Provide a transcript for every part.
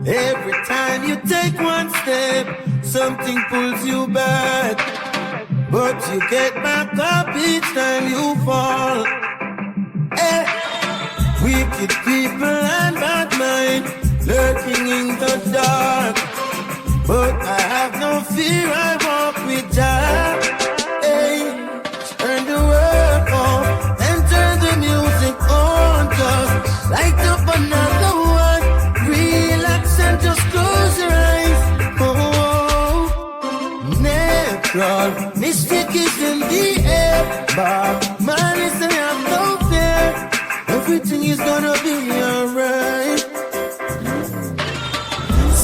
Every time you take one step, something pulls you back, but you get back up each time you fall. Hey. Wicked people and bad mind lurking in the dark, but I have no fear, I walk with Jah. Hey. Turn the world off and turn the music on, just light up another one. Relax and just close your eyes. Oh, natural mystic is in the air, but man is I have no fear. Everything is gonna be alright.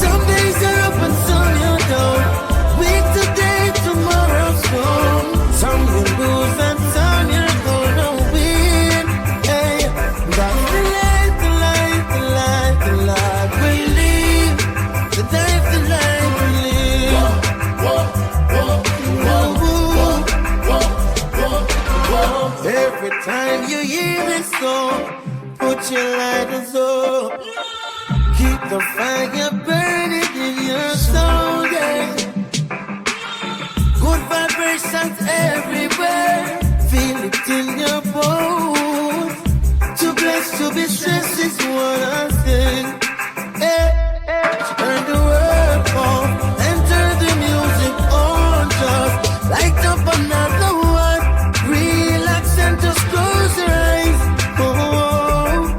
Some days are up and some you're down. Week today, tomorrow's gone. Some you lose and some you're gonna win. Hey, that's the life, the life, the life, the life we live. The life, the life we live. Every time you hear this song, put your lighters up. Keep the fire burning in your soul, yeah. Good vibrations everywhere. Feel it in your bones. Too blessed to be stressed is what I say. Hey, turn the world off and turn the music on. Just light up another one. Relax and just close your eyes. Oh,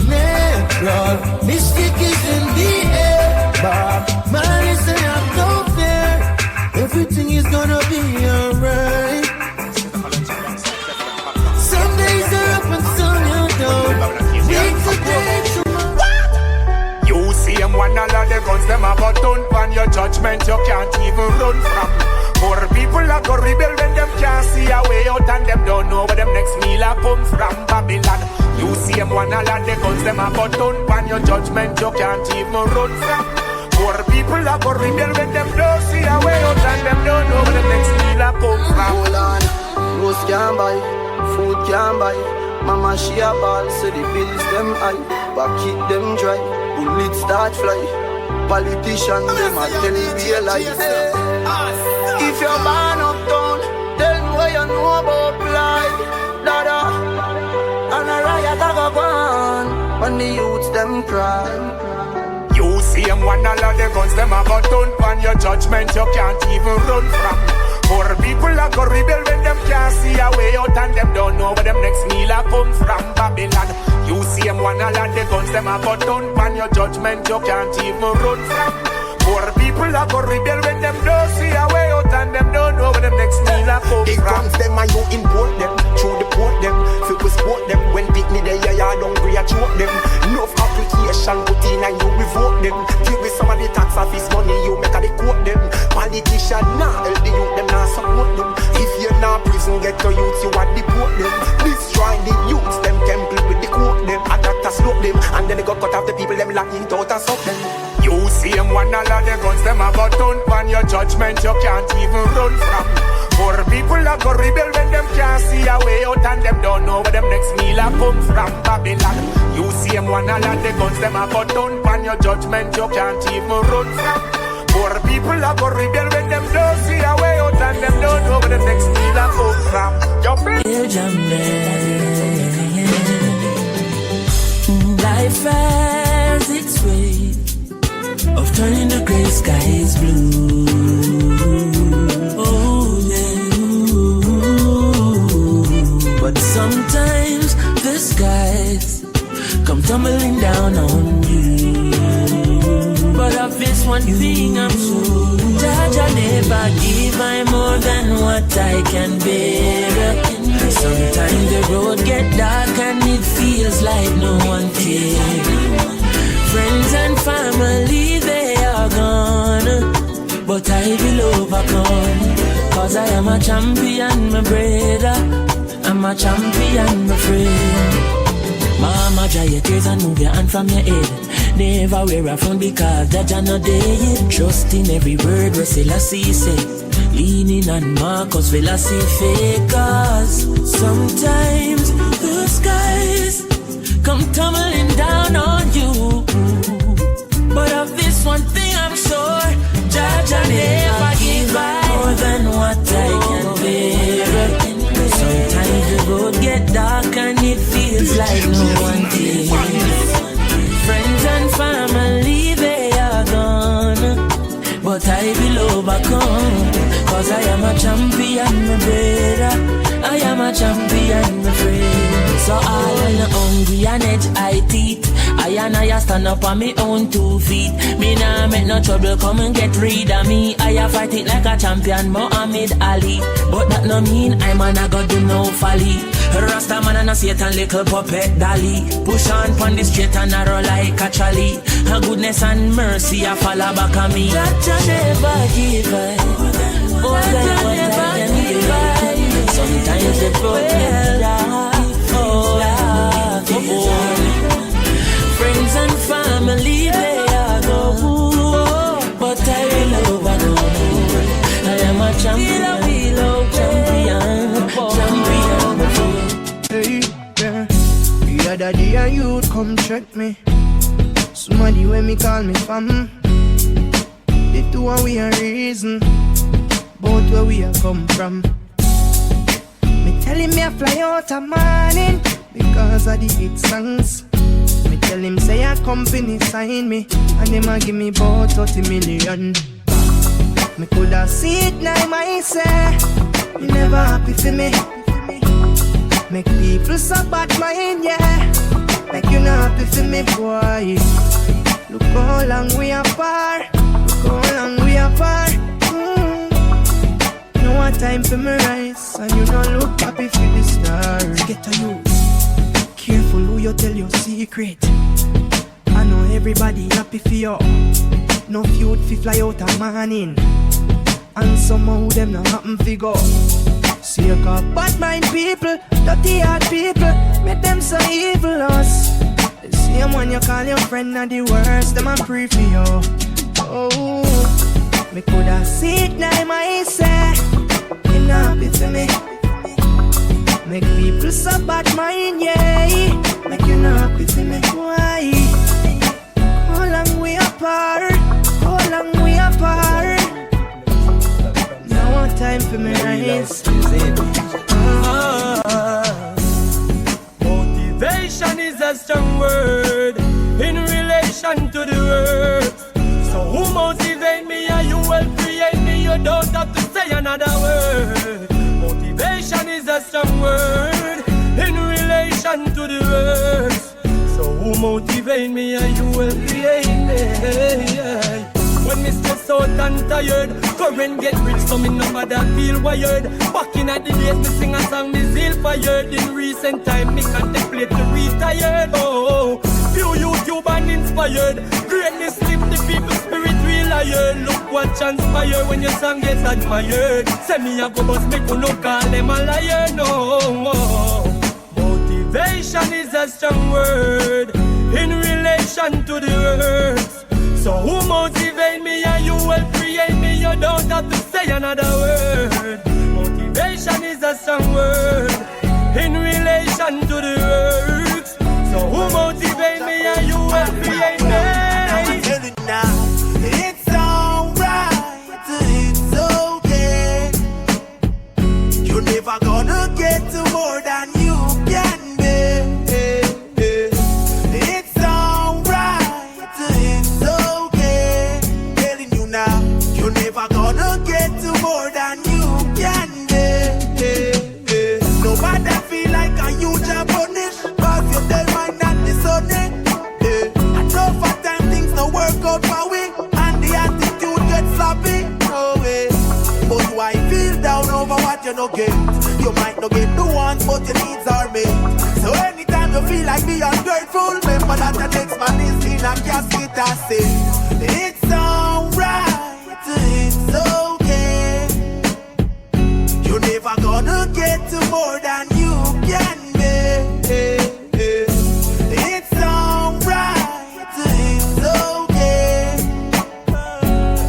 natural mystic is in the air, but man is I have no fear. Everything is gonna be alright. Some days are up and some you're down. Week today, tomorrow. You see them one all of the guns, them have a done on your judgment you can't even run from. More people are go rebel when them can't see a way out and them don't know where them next meal a come from. Babylon. You see them one all of the guns, them have a done on your judgment you can't even run from. More people are go rebel when them don't see a way out and them don't know where them next meal a come from. Hold on, rose can't buy, food can't buy. Mama she a ball, so the bills them high. But keep them dry, bullets start fly. Politicians them a tell you realize. If you're born uptown, tell me what you know about life. Dada, and a riot a go on when the youths them cry. You see them one all of the guns, them have a done on your judgment you can't even run from. More people are go rebel when them can't see a way out and them don't know where them next meal a come from. Babylon. You see them one all of the guns, them have a done on your judgment you can't even run from. More people are go rebel when them don't see a way out and them don't know where them next meal a come it from. comes them and you import them, through the port them, fit we sport them. When pick me there, you hungry, I choke them. Enough application put in and you revoke them. Give me some of the tax office money, you make a the quote them. Politician nah, help the youth, them nah support them. If you're not prison, get to youth, you want deport them. Destroy the youths, them temple with the quote them. Attack to slope them, and then they got cut off the people, them lock it out and suck them. You see them one all of the guns, them have a done on your judgment you can't even run from. More people are go rebel when them can't see a way out and them don't know where them next meal a come from. Babylon. You see them one all of the guns, them have a done on your judgment you can't even run from. More people are go rebel when them don't see a way out and them don't know where them next meal a come from. Life has its way of turning the gray skies blue. Oh yeah. But sometimes the skies come tumbling down on you. But of this one thing I'm sure, Jah never give I more than what I can bear. Sometimes the road get dark and it feels like no one cares. Friends and family, they are gone, but I will overcome. Cause I am a champion, my brother. I'm a champion, my friend. Mama, dry your tears and move your hand from your head. Never wear a phone because Jah not dead. Trust in every word where Selassie say. Leaning on Marcus philosophy. Cause sometimes the skies come tumbling down on you, but a champion, my friend. So all on the hungry and edge I teeth. I stand up on me own 2 feet. Me nah make no trouble, come and get rid of me. I fight it like a champion, Muhammad Ali. But that no mean I'm a go do no folly. Rasta man and a Satan little puppet dolly. Push on pon the straight and narrow like a trolley. Her goodness and mercy a follow back on me. That you never give up. Oh, that you never give up. Sometimes they put me down. Friends and family they are go, but I will overcome. I am a champion, champion. Hey, yeah. The other day a youth come check me. Somebody when me call me fam. The two and we a reason both where we a come from. Me telling me I fly out a morning because of the hit songs. Me tell him say a company sign me and them a give me about 30 million. Me coulda see it now myself. You never happy for me. Make people so bad mind, yeah. Make you not happy for me, boy. Look how long we apart. Look how long we apart. No one time for me rise, and you don't look happy for the stars. Get to you. Careful who you tell your secret. I know everybody happy for you. No feud fi fly out a morning, and somehow them not happen fi go. See a bad mind people, dirty heart people, make them so evil us. The same one you call your friend not the worst, them a pray for you. Oh, me coulda see it now myself. You not happy for me. Make people so bad mind, yeah. Make you not happy for me. Why? How long we apart? How long we apart? Now one time for me rise. Motivation is a strong word in relation to the words. So who motivate me and you will create me? You don't have to say another word. Motivation is a strong word in relation to the words. So who motivate me and you will create me? When me stress out and tired, current get rich so me no bother feel wired. Back in the days me sing a song me zeal fired. In recent time me contemplate to retire. Oh, few YouTube and inspired. Greatness lift the people's spirit real iron. Look what transpire when your song gets admired. Say me a go bust me could no call them a liar. No, motivation is a strong word in relation to the words. So who motivate me and you will create me? You don't have to say another word. Motivation is a strong word in relation to the words. So who motivate me and you will create me? I'm telling you now, it's alright, it's okay. You're never gonna get to more than you can be. It's alright, it's okay. Telling you now, you're never gonna get to more than you can be. Nobody feel like a huge punish, cause you're their mind and the sunny. I know for time things no work out for we, and the attitude gets sloppy. Oh, but why feel down over what you no get? You might not get the ones, but your needs are met. So anytime you feel like being ungrateful, remember that the next man is in a casket. I say it's alright, it's okay. You're never gonna get to more than you can be. It's alright, it's okay.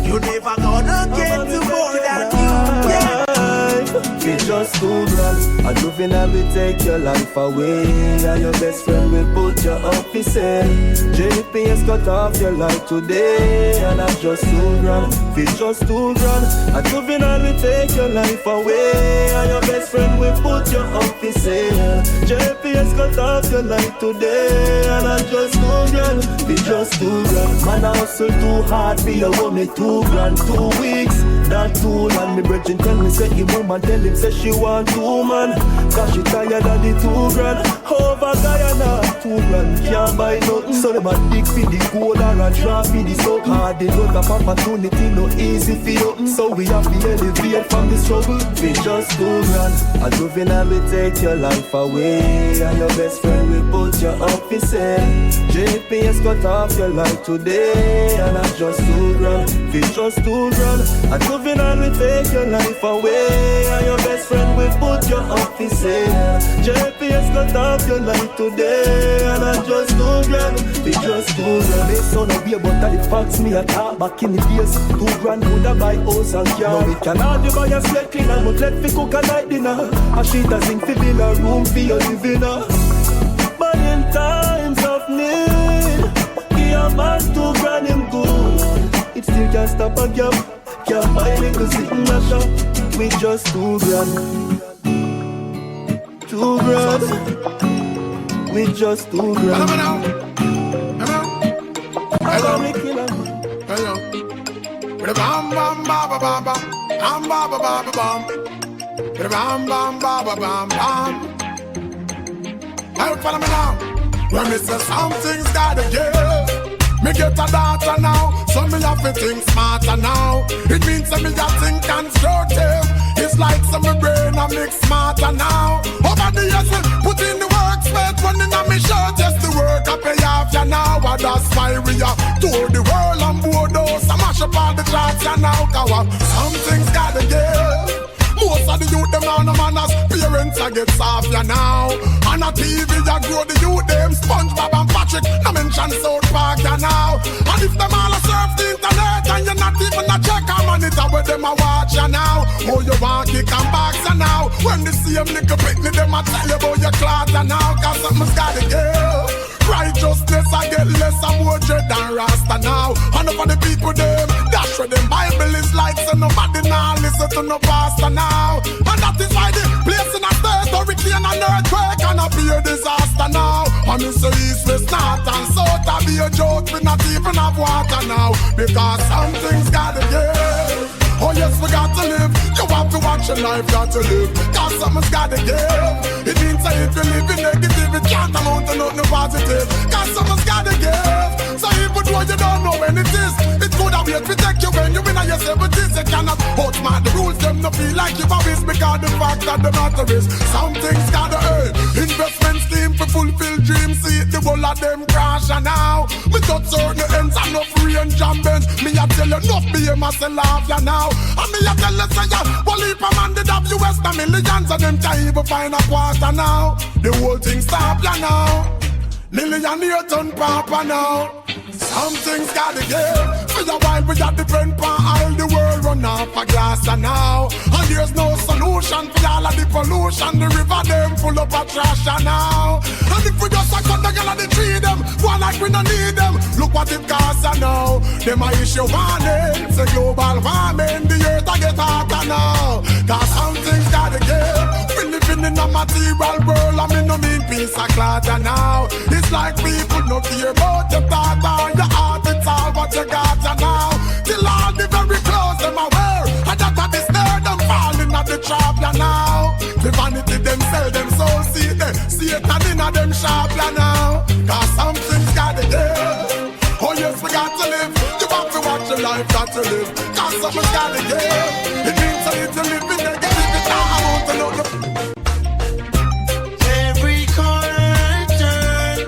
You're never gonna get to more than you can be. It's just too grand. A juvenile will take your life away, and your best friend will put you up his head. JPS cut off your life today, and I'm just too grand. It's just too grand. A juvenile will take your life away, and your best friend will put you up his head. JPS cut off your life today, and I'm just too grand. It's just too grand. Man, I hustle too hard for your money, 2 grand, 2 weeks. that tool. And me brethren tell me say the woman tell him say she want 2 man. Cause she tired of the 2 grand. Over Guyana, 2 grand can't buy nothing. So them a dig for the gold or a draw for the soap. Hard they don't have opportunity, no easy for you. So we have to elevate from the struggle. We just 2 grand. A juvenile will take your life away, and your best friend will put you up for sale. JPS cut off your life today, and I just 2 grand. We just 2 grand. A juvenile will take your life away, and your best friend will put you up for sale. JPS cut off your life today, and I just 2 grand. We just 2 grand. They son of a but the facts me a talk back in the days. 2 grand would have buy house and car. Now we can hardly buy a sweat cleaner, but let me cook a night dinner. A sheet a sink fi build a room for your living. But in times of need, give a man 2 grand him good. It still can't stop a gap. Can't buy little sit in a shop. We just 2 grand. 2 grand. We just 2 grand. Hello. Hello. Bam bam ba ba ba ba. Bam ba ba ba ba bam. Bam bam ba ba bam bam. Now follow me now. When me say something's gotta give. Me get a daughter now, so me have to think smarter now. It means that me have to think constructive. It's like some me brain I make smarter now. Over the years we put in the work, spent running on me shirt. Yes, the work I pay off ya now. And that's why we are tour the world and board those. I mash up all the charts ya now. Cause something's gotta give. Most of the youth them now no manners. Parents I get soft ya now. On a TV ya grow the youth them. SpongeBob and Patrick, no mention South Park ya now. And if them all a surf the internet and you're not even a check a monitor where them a watch ya now. Oh you want kick and box ya now. When the same nigga Britney them a tell you about your clout ya now. Cause something's gotta give. Righteousness I get less and more dread than Rasta now. And for the people them, that's where them Bible is like. So nobody now listen to no pastor now. And that is why the place in a state hurricane and earthquake and a pure disaster now. And me say east, west, north and south I be a joke, we not even have water now. Because something's gotta give. Oh yes, we got to live. You have to watch your life, got to live. Cause something's gotta give. It means that if you live in negative, it can't amount to nothing positive. Cause something's gotta give. So even though you don't know when it is, it could have wait to take you when you win at your 70s. You cannot outsmart the rules, them no feel like you've always. Because the fact that the matter is, something's gotta earn. Investment scheme for fulfill dreams. See the whole of them crash and now. We touch certain ends and enough range and bends. Me I tell you enough be a muscle laugh ya now. And me a tell you say ya, well if a man did have US the millions of them can't even find a quarter now. The whole thing stop ya now. Millionaire turn papa now. Something's gotta give. For a while we a depend on all the world run off a glass and now. And there's no solution for all of the pollution. The river them full up of trash and now. And if we just a cut the girl and the tree them, go like we don't need them. Look what it costs and now. Them a issue warning. Say global warming, the earth a get hotter now. Cause something's gotta give. We living in a material world and me no mean peace a clatter now. It's like people no care about your thought or your heart. It's all what you got now. Till all the very clothes them aware. And that a the snare them falling at the trap ya now. The vanity them sell them soul see them. Satan in a them shop ya now. Cause something's gotta give. Oh yes we got to live. You have to watch your life got to live. Cause something's gotta give. It means that it's a living negativity. I want to know the every corner I turn,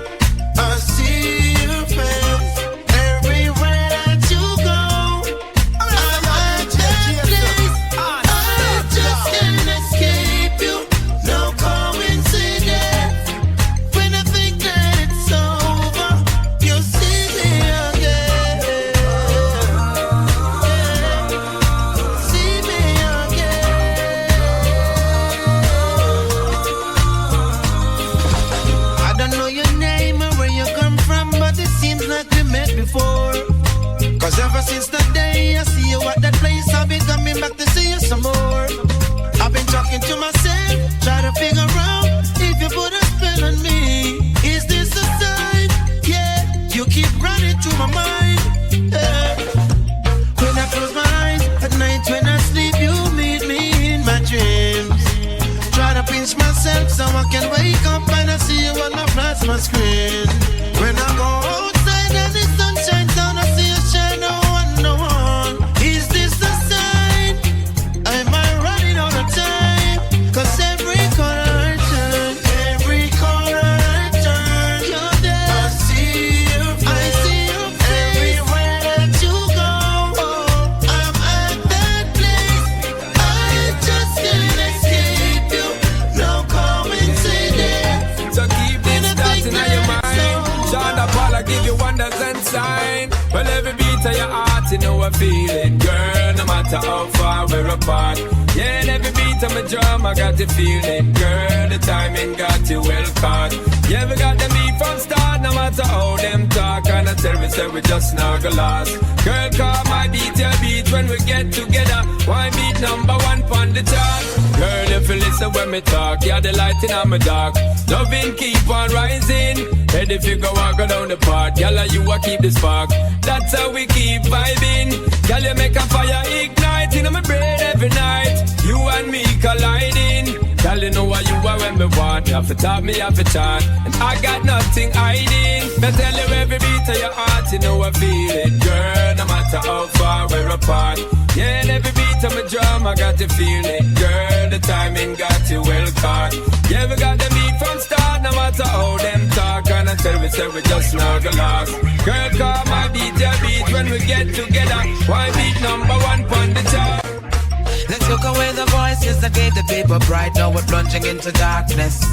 I see your face. Everywhere that you go, I'm at your place. I just can't escape you. No coincidence. When I think that it's over, you see me again. See me again. I don't know your name or where you come from, but it seems like we met before. Cause ever since the day I see you at that place, I've been coming back to see you some more. I've been talking to myself, try to figure out if you put a spell on me. Is this a sign? Yeah, you keep running through my mind. Yeah. When I close my eyes at night, when I my screen. When I go outside and the sun shines down, I see a shine, no one, no one. Is this a sign? Am I running out of time? Cause every corner I turn, every corner I turn, you're there. I see your face, everywhere that you go. I'm at that place, I just can't escape you. No coincidence. So keep this thoughts in your mind. Sean Paul, I give you wonders and signs. Well, every beat of your heart, you know I feel it, girl. No matter how far we're apart. Yeah, and every beat of my drum, I got to feel it, girl. The timing got you well caught. Yeah, we got the beat from start, no matter how them talk. And I tell me, say we just not gonna last. Girl, call my beat your beat when we get together. Why beat number one on the chart? Girl, if you listen when me talk, you're the light in my dark. Loving keep on rising. Head if you go walk down the path, y'all you a keep the spark. That's how we keep vibing. Girl, you make a fire ignite in my brain every night. You and me colliding. Girl, you know what you are when me want. You have to talk, me have to chant. And I got nothing hiding. I tell you every beat of your heart, you know I feel it, girl. No matter how far we're apart. Yeah, and every beat of my drum, I got to feel it, girl. The timing got you well caught. Yeah, we got the beat from start, no matter how them talk. And I tell me, say we just not gonna last. Girl, call my beat your beat when we get together. Why beat number one on the chart? Let's look away the voices that gave the people bright. Now we're plunging into darkness.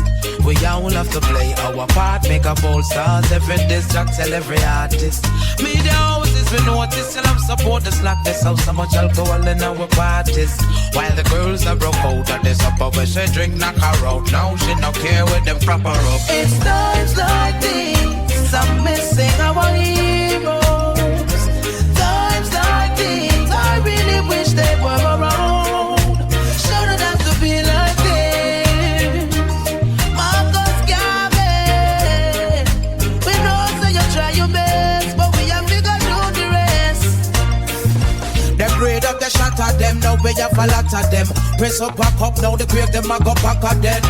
We all have to play our part, make a bold start. Every disc track, tell every artist. Media houses we notice, tell them support the slackness. How so much alcohol in our parties. While the girls are broke out of this upper where she drink, knock her out. Now she no care with them proper up. It's times like these, I'm missing our heroes. Times like these, I really wish they were around. Shouldn't have to be like this. Marcus Garvey, we know say you try your best, but we have to go do the rest. Them grade up the shot at them, now we have a lot of them. Press up, back up, now the grave them a go back at them.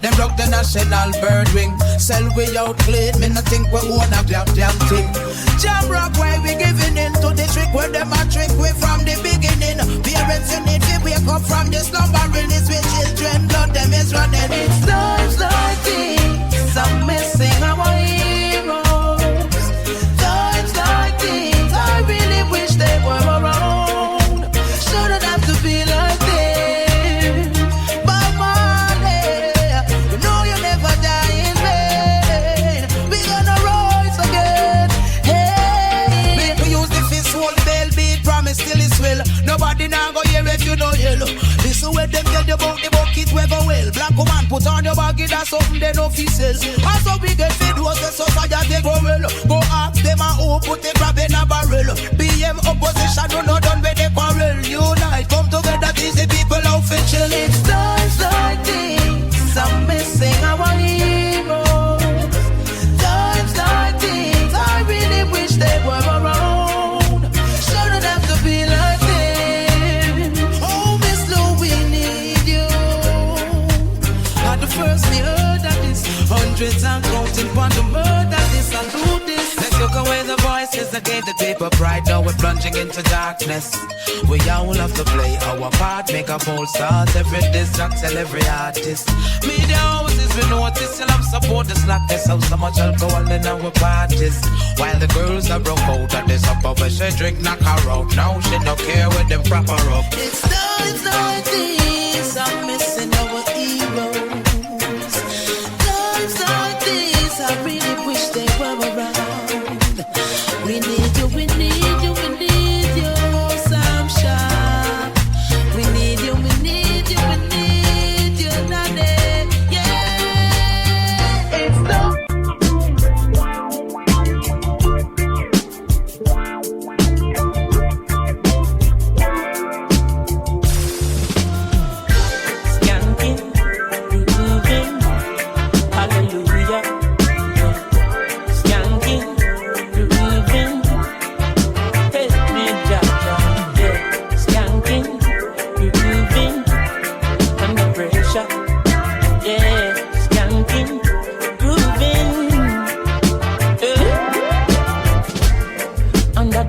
Them rock the national bird wing. Sell we out clean, me no think we own a damn thing. Jam rock, why we giving in to the trick where them a trick we from the beginning. Parents you need to wake up from the slumber, release with children, blood them is running. It's times like these, I'm missing our heroes. Times like these, I really wish they were around. Shouldn't have to be like this. Still is well. Nobody now go here if you know yellow. This is where them get the bucket we go well. Black woman put on your baggy, that's something they no feel sell. And so we get fed was the society go well. Go ask them and who put the crab in a barrel. BM opposition do not done with the quarrel. Unite, come together, these the people out for chill. It's times like these, I'm missing our heroes. Times like these, I really wish they were around. Be like them. Oh, Miss Lou, we need you. At the first me heard that this, hundreds and counting upon the murder this and do this. Let's look away the voices that gave the paper pride. Now we're plunging into darkness. We all have to play our part, make a bold start. Every disc track, tell every artist. Media houses we notice, tell them support the slackness. How so much alcohol in our parties. While the girls are broke out of this upper where she drink, knock her out. Now she no care with them proper up. It's times like these, I'm missing our heroes. Times like these, I really wish they were around. We need you, we need you, we need you, Sam Sharp. We need you, we need you, we need you, Daddy. Yeah, it's the skanking.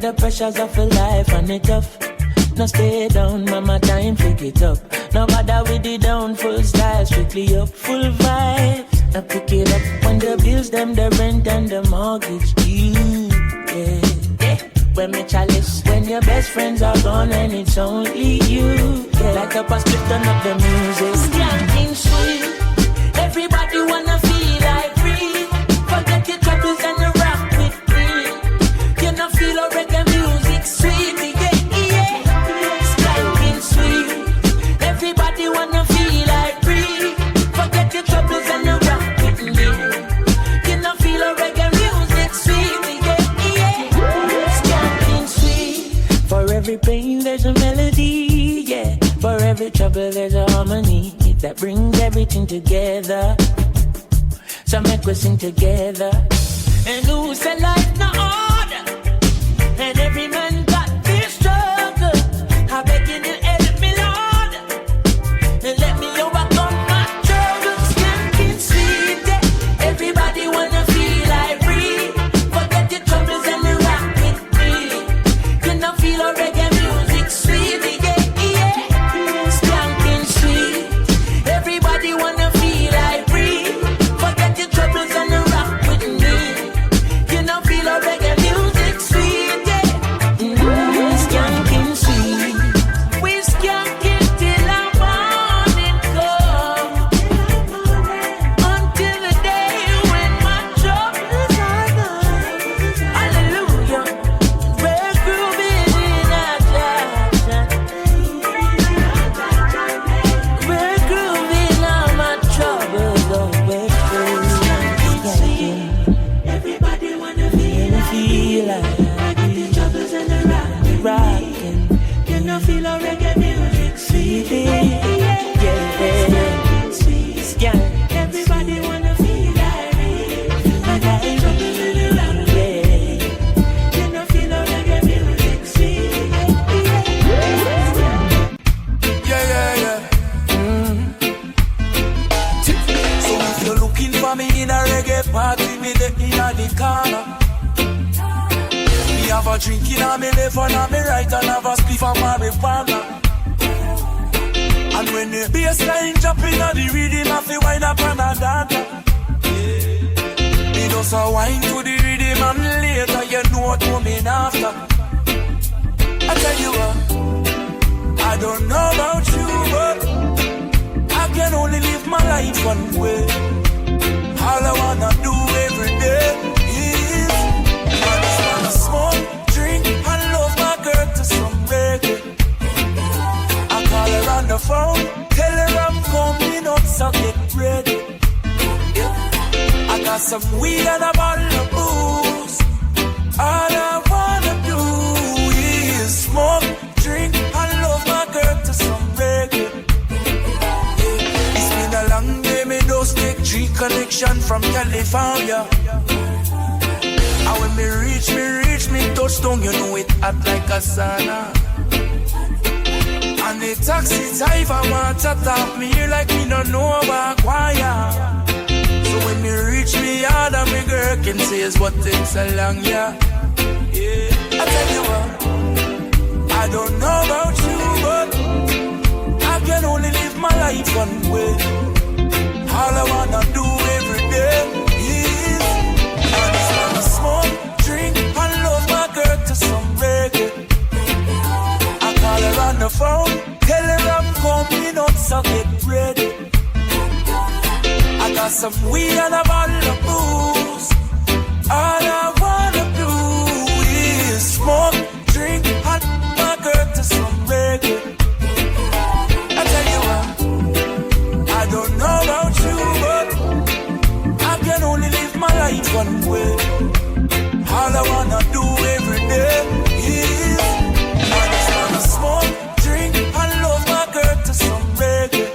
the pressures of a life and it tough. No stay down, mama, time pick it up. No bother with the down, full style, strictly up, full vibes. Now pick it up when the bills, them, the rent and the mortgage due. Yeah, yeah. When me chalice, when your best friends are gone and it's only you. Yeah, like up a split, turn up the music. Skanking sweet, everybody wanna feel like free. Forget your troubles and you rock with me. You know feel a reggae music sweet, yeah, yeah. Skanking sweet, everybody wanna feel like free. Forget your troubles and you rock with me. You know feel a reggae music sweet, yeah, yeah. Skanking sweet, for every pain there's a melody, yeah. For every trouble there's a harmony that brings everything together. So make we sing together. And who said life no order? And every man got this struggle. I beg you to help me, Lord, and let me overcome my troubles. Skanking sweet, yeah. Everybody wanna feel like free. Forget your troubles and you rock with me. You know feel a reggae music sweet, yeah, yeah. Skanking sweet, everybody wanna feel like free. Forget your troubles and you rock with me. You know feel a reggae music sweet, yeah. Skanking sweet, we skanking till our morning come. Until the day when my troubles are gone. Hallelujah, we're grooving in our Jah. We're grooving on my troubles away. Everybody wanna feel like the troubles and the rockin'. You know feel a reggae music sweet, yeah. Skank. Everybody wanna feel like troubles and the rockin', yeah. You know feel a reggae music sweet, Yeah. So if you're looking for me in a reggae party, me there in the corner. Me have a drink in a me left and a me right, and have a spliff of marijuana. And when the bassline jumping on the rhythm, I feel wine up and a dance. Me just a wine to the rhythm and later you know what coming after. I tell you what, I don't know about you, but I can only live my life one way. All I wanna do every day is I just wanna smoke, drink, and love my girl to some reggae. I call her on the phone, tell her I'm coming up, so get ready. Yeah. I got some weed and a bottle of booze. All I wanna do is smoke, drink, and love my girl to some reggae. It's been a long day, me just take G connection from California. And when me reach me touchdown, you know it hot like a sauna. And the taxi driver want to talk me here like me no know about choir. So when me reach me yard and me girl can say is what takes so long, yeah. I tell you what, I don't know about you, but I can only live my life one way. All I wanna do every day is I just wanna smoke, drink, and love my girl to some reggae. I call her on the phone, tell her I'm coming up, so get ready. I got some weed and a bottle of booze. All I wanna do is smoke, drink, and my girl to some reggae. I tell you what, I don't know about you, but I can only live my life one way. All I wanna do every day is I just wanna smoke, drink, and love my girl to some reggae.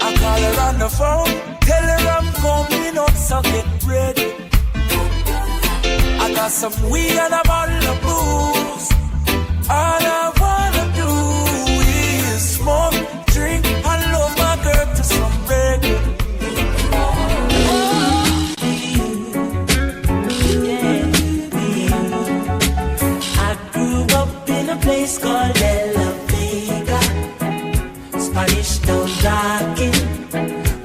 I call her on the phone, tell her I'm coming up, so get ready. I got some weed and a bottle of booze. All I wanna do is smoke, drink, and love my girl to some reggae. place called De La Vega. Spanish town rocking,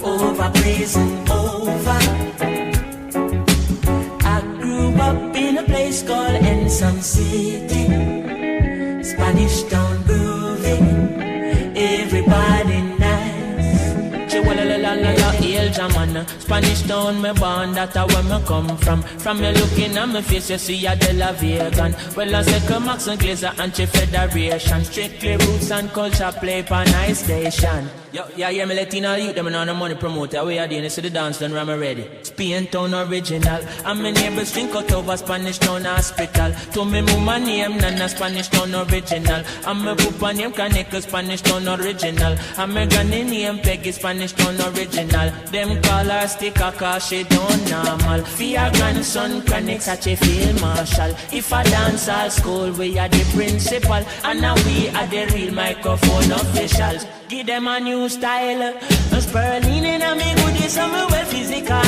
over blazing over. I grew up in a place called Ensom City. Spanish town grooving, everybody nice. Spanish town, me born, that's where me come from. From me looking at my face, you see a De La Vegan. Well, I say come Max and Glazer, anti-federation. Strictly roots and culture play for nice station. Yo, yeah, me Latino youth, them and the money promoter. We are doing this to the dance, done ram ready. Spain town original. And my neighbors drink out over Spanish town hospital. To me mama name, Nana Spanish town original. And my papa name Kaneka Spanish town original. And my granny name Peggy Spanish town original. Them call her sticker cause she don't normal. For your grandson Kaneka such a field marshal. If I dance all school, we are the principal. And now we are the real microphone officials. Give them a new style. No spurling in a me goodies, I'm well physical.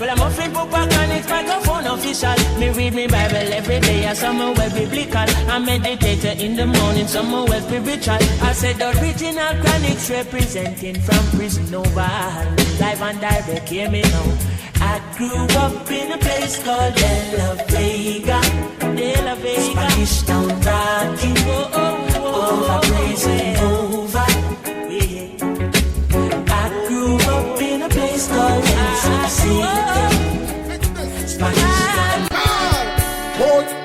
Well, I'm offering Papa Connect microphone official. Me read me Bible every day, as I'm well biblical. I meditate in the morning, some well spiritual. I said the original Chronics representing from prison over. Live and direct, hear me now. I grew up in a place called De La Vega. De La Vega. Spanish town rocking, over blazing over. I grew up in a place called Ensom City. Spanish town.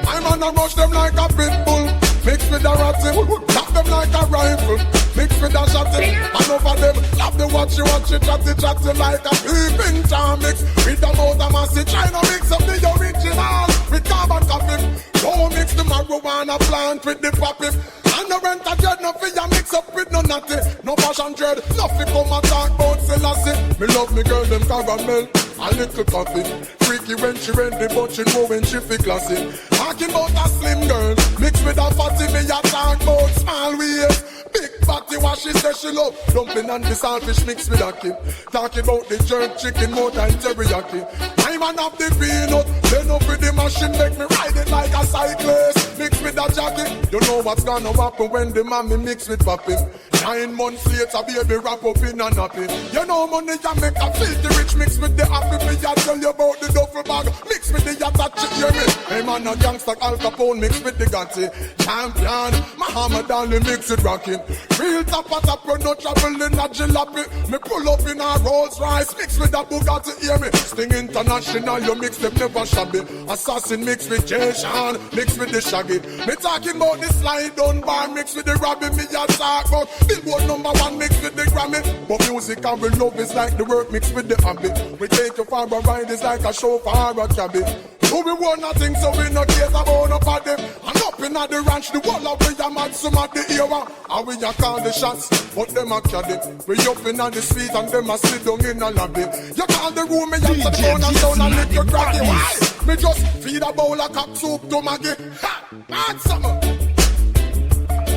I'm on a rush them like a pit bull. Mix with a ratty, tap them like a rifle. Mix with a shotty, and over them love the watchy, chatty like a peeping jar mix. With a motor massy, trying to mix up the original with carbon copy. Don't mix the marijuana plant with the poppy. And the rent a dread, no fear mix up with no natty. No passion dread, nothing come and talk about Selassie. Me love me girl, them caramel, a little coffee. Freaky when she ready, but she know when she feel classy. Talking about a slim girl, mixed with a fatty, me a talk about small waist. Big fatty, what she says she love. Dumpling and the saltfish mixed with a kid. Talking about the jerk chicken, more than teriyaki. I man up the peanut, then up with the machine, make me ride it like a cyclist. Mixed with a jacket, you know what's gonna happen when the mommy mix with papi. 9 months later, baby wrap up in a nappy. You know money can make a filthy rich mix with the happy. Me I tell you about the duffel bag, mix with the yatta chick, hear me. Hey man, a gangster Al Capone mix with the Gotti. Champion, Muhammad Ali mix with rockin'. Real top, no trouble in a jalopy. Me pull up in a Rolls Royce, mix with a Bugatti, hear me. Sting International, you mix them never shabby. Assassin mix with Jay Sean, mix with the Shaggy. Me talking about the slide down bar, mix with the Robbie. Me a talk about Billboard #1 mix with the Grammy. But music and we love is like the work mixed with the hobby. We take you for a ride, it's like a show for a cabbie. So we want nothing, so we no care about nobody. And up in the ranch, the wall of we a mad some at the era. And we a call the shots, but them a caddy. We up in the street and them a sit down in a lobby. You call the room, me a touch down and down and lick your cracky. Why? Me just feed a bowl of cock soup to Maggie. Ha! Mad summer.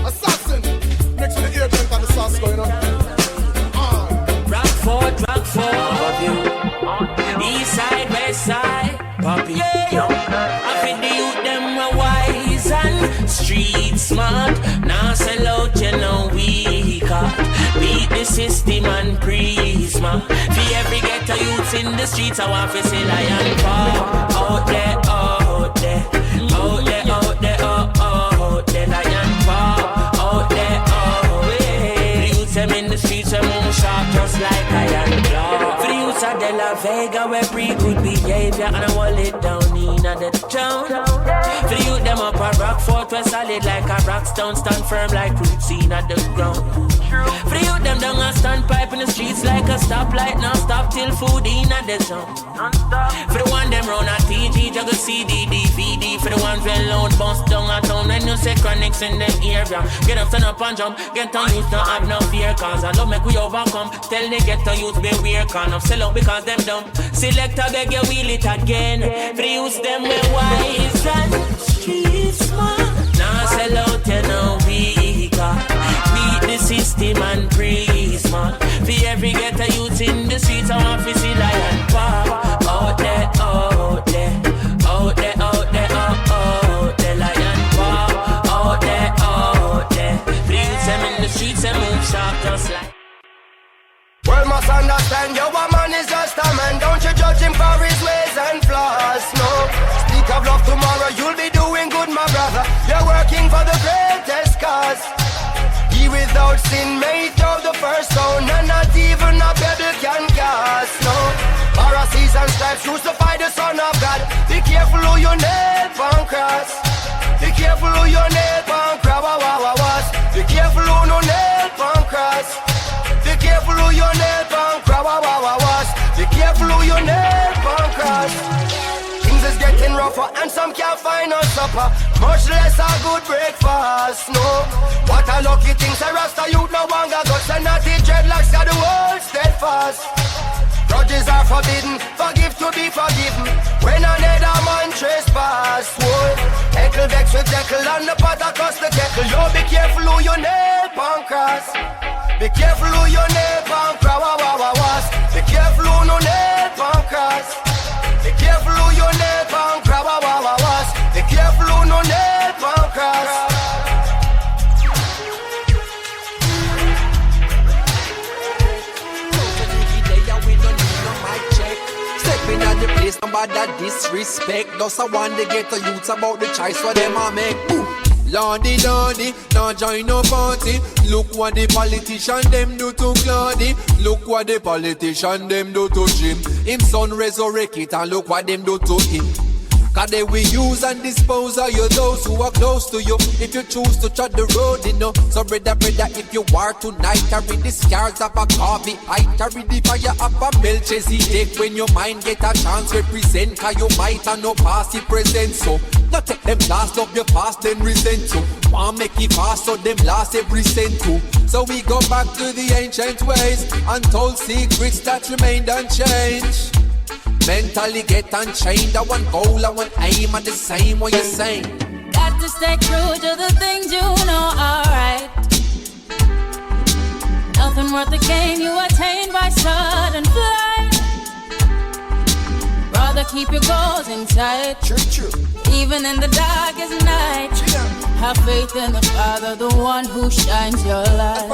Assassin. Mix with the agent and the sauce going on. Rockford, east side, west side, poppy. I feel the youth them are wise and street smart. Now sell out, you know we got beat the system and prisma. For every ghetto youth in the streets, I want to see lion pop. Out there, out there, out there, out there, out there, lion pop. Out there, out there. The youth them in the streets, they move sharp just like iron claw. For the youths of De La Vega, we bring good behavior and I wall it down in the town. For the youth them up a Rockford, we solid like a rock stone, stand firm like roots in the ground. For the youth them down a standpipe in the streets like a stoplight, now stop till food in the zone. For the one them round a TG, juggle CD, DVD. For the ones well loud, bounce down a town, and you say chronics in the area. Get up, stand up and jump, get on youth, don't have no fear, cause I love make we overcome. Tell the ghetto youth beware, can't of sell out because them dumb. Select a beg you wheel it again. For the youth them we wise and street smart. Now sell out, you know we got beat the system and prisma. For every ghetto youth in the streets, I want to see lion pop. Out there, out there, out there, out there, out there, lion pop. Out there, out without sin, made out the first stone, and not even a pebble can cast. No, Pharisees and scribes crucify the Son of God. Be careful who you nail on cross. Be careful who you nail on cross. Be careful who no nail on cross. Be careful who you nail on cross. Be careful who you nail on cross. Things is getting rougher and some can't find no supper, much less a good breakfast. No, what a lucky thing, say Rasta youth no longer guts and not the dreadlocks got the world steadfast. Grudges are forbidden, forgive to be forgiven. When another man trespass, whoa. Heckle vex with deckle and the pot across the kettle. Yo, be careful who you nail on cross. Be careful who you nail on cross. Be careful who no nail on cross. Be careful who you nail on cross. Be careful who no nail on cross. Stepping at the place, nobody that disrespect. Just I want to get the youths about the choice what them a make. Ooh. Lordy, lordy, now join no party. Look what the politician them do to Claudy. Look what the politician them do to Jim. Him son resurrect it and look what them do to him. Cause they will use and dispose of you, those who are close to you. If you choose to tread the road, you know. So brother, if you are tonight, carry the scars of a coffee. I carry the fire of a Melchizedek. When your mind get a chance, represent. Cause you might have no past, it present. So, not take them last of your past, then resent to. Want make it fast, so them last every cent too. So we go back to the ancient ways, untold secrets that remained unchanged. Mentally get unchained, I want goal, I want aim at the same, what you saying? Got to stay true to the things you know are right. Nothing worth the gain you attain by sudden flight. Rather keep your goals in sight. True. Even in the darkest night. Have faith in the Father, the one who shines your light.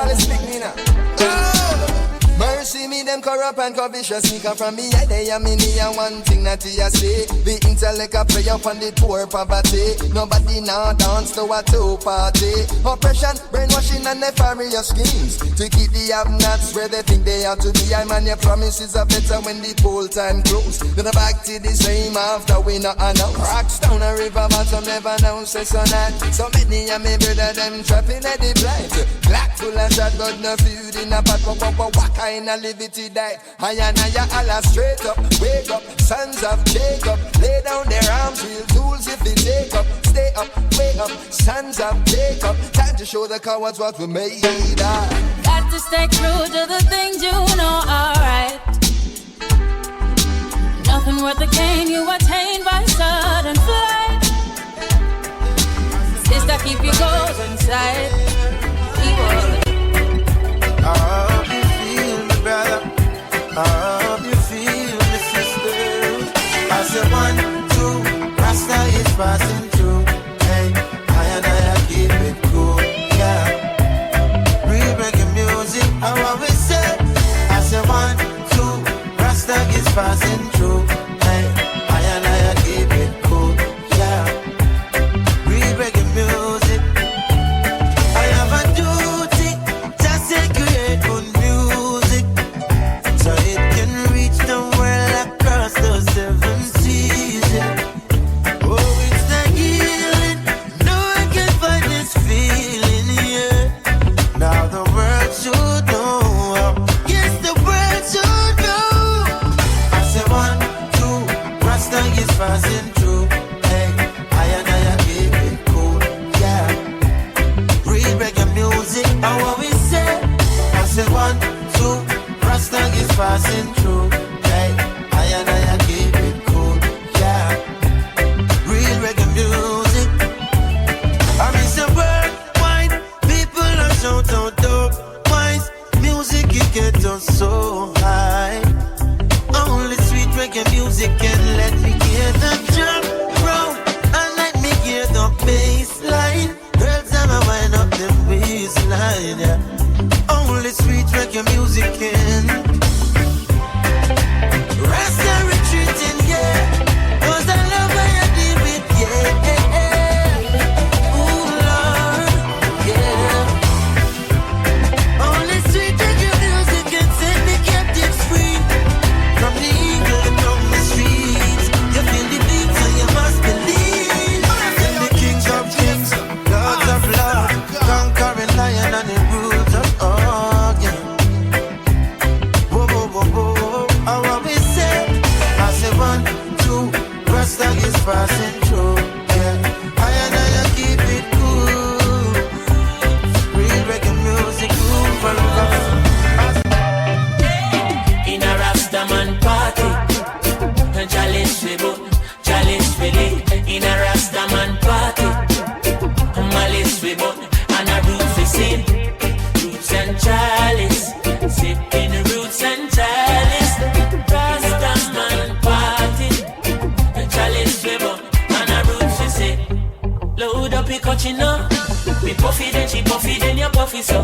Mercy me them corrupt and covetous sneak up from me. I they am in here one thing that you say. The intellect a play up on the poor poverty. Nobody now dance to a two party. Oppression, brainwashing and nefarious schemes to keep the have-nots where they think they ought to be. I man your promises are better when the poll time close. Gonna back to the same after we not announce. Rocks down a river bottom never announce a son. So many of me brother them trapping at the blind. Black full of shot but no food in a pot. What kind of liberty died? I and I Allah straight up. Wake up, sons of Jacob. Lay down their arms, real tools if they take up. Stay up, wake up, sons of Jacob. Time to show the cowards what we made of. Got to stay true to the things you know are right. Nothing worth the gain you attain by sudden flight. Sister, keep your goals in sight. I hope you feel me, brother. I hope you feel me, sister. I said 1, 2, Rasta is passing through. Hey, I keep it cool, yeah. Real reggae music, I always say. I said 1, 2, Rasta is passing through. Hey, I keep it cool, yeah. Real reggae music. I have a duty, just to create good music, so it can reach the world across the 7 seas. Yeah. Oh, it's the be catching up. Me puffy then she puffy then you puffy so.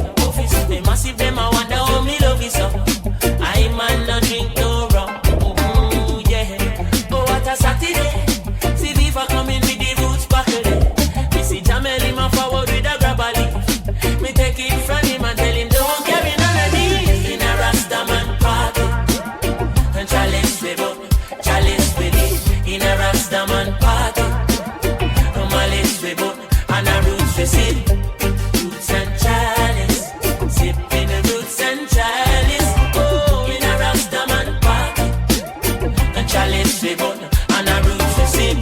Me massive them I wonder how me love you so. I man no drink no rum. Ooh, yeah. Oh what a Saturday. See Viva coming with the roots buckle there. Me see Jamel him a forward with a grabber leaf. Me take it from him and tell him don't carry none of these. In a Rastaman party. And chalice with it. In a Rastaman party. And malice with it. And a roots we sit. Roots and chalice. Sipping the roots and chalice. Oh, in a Rastaman party. And chalice with it. And a roots we sit.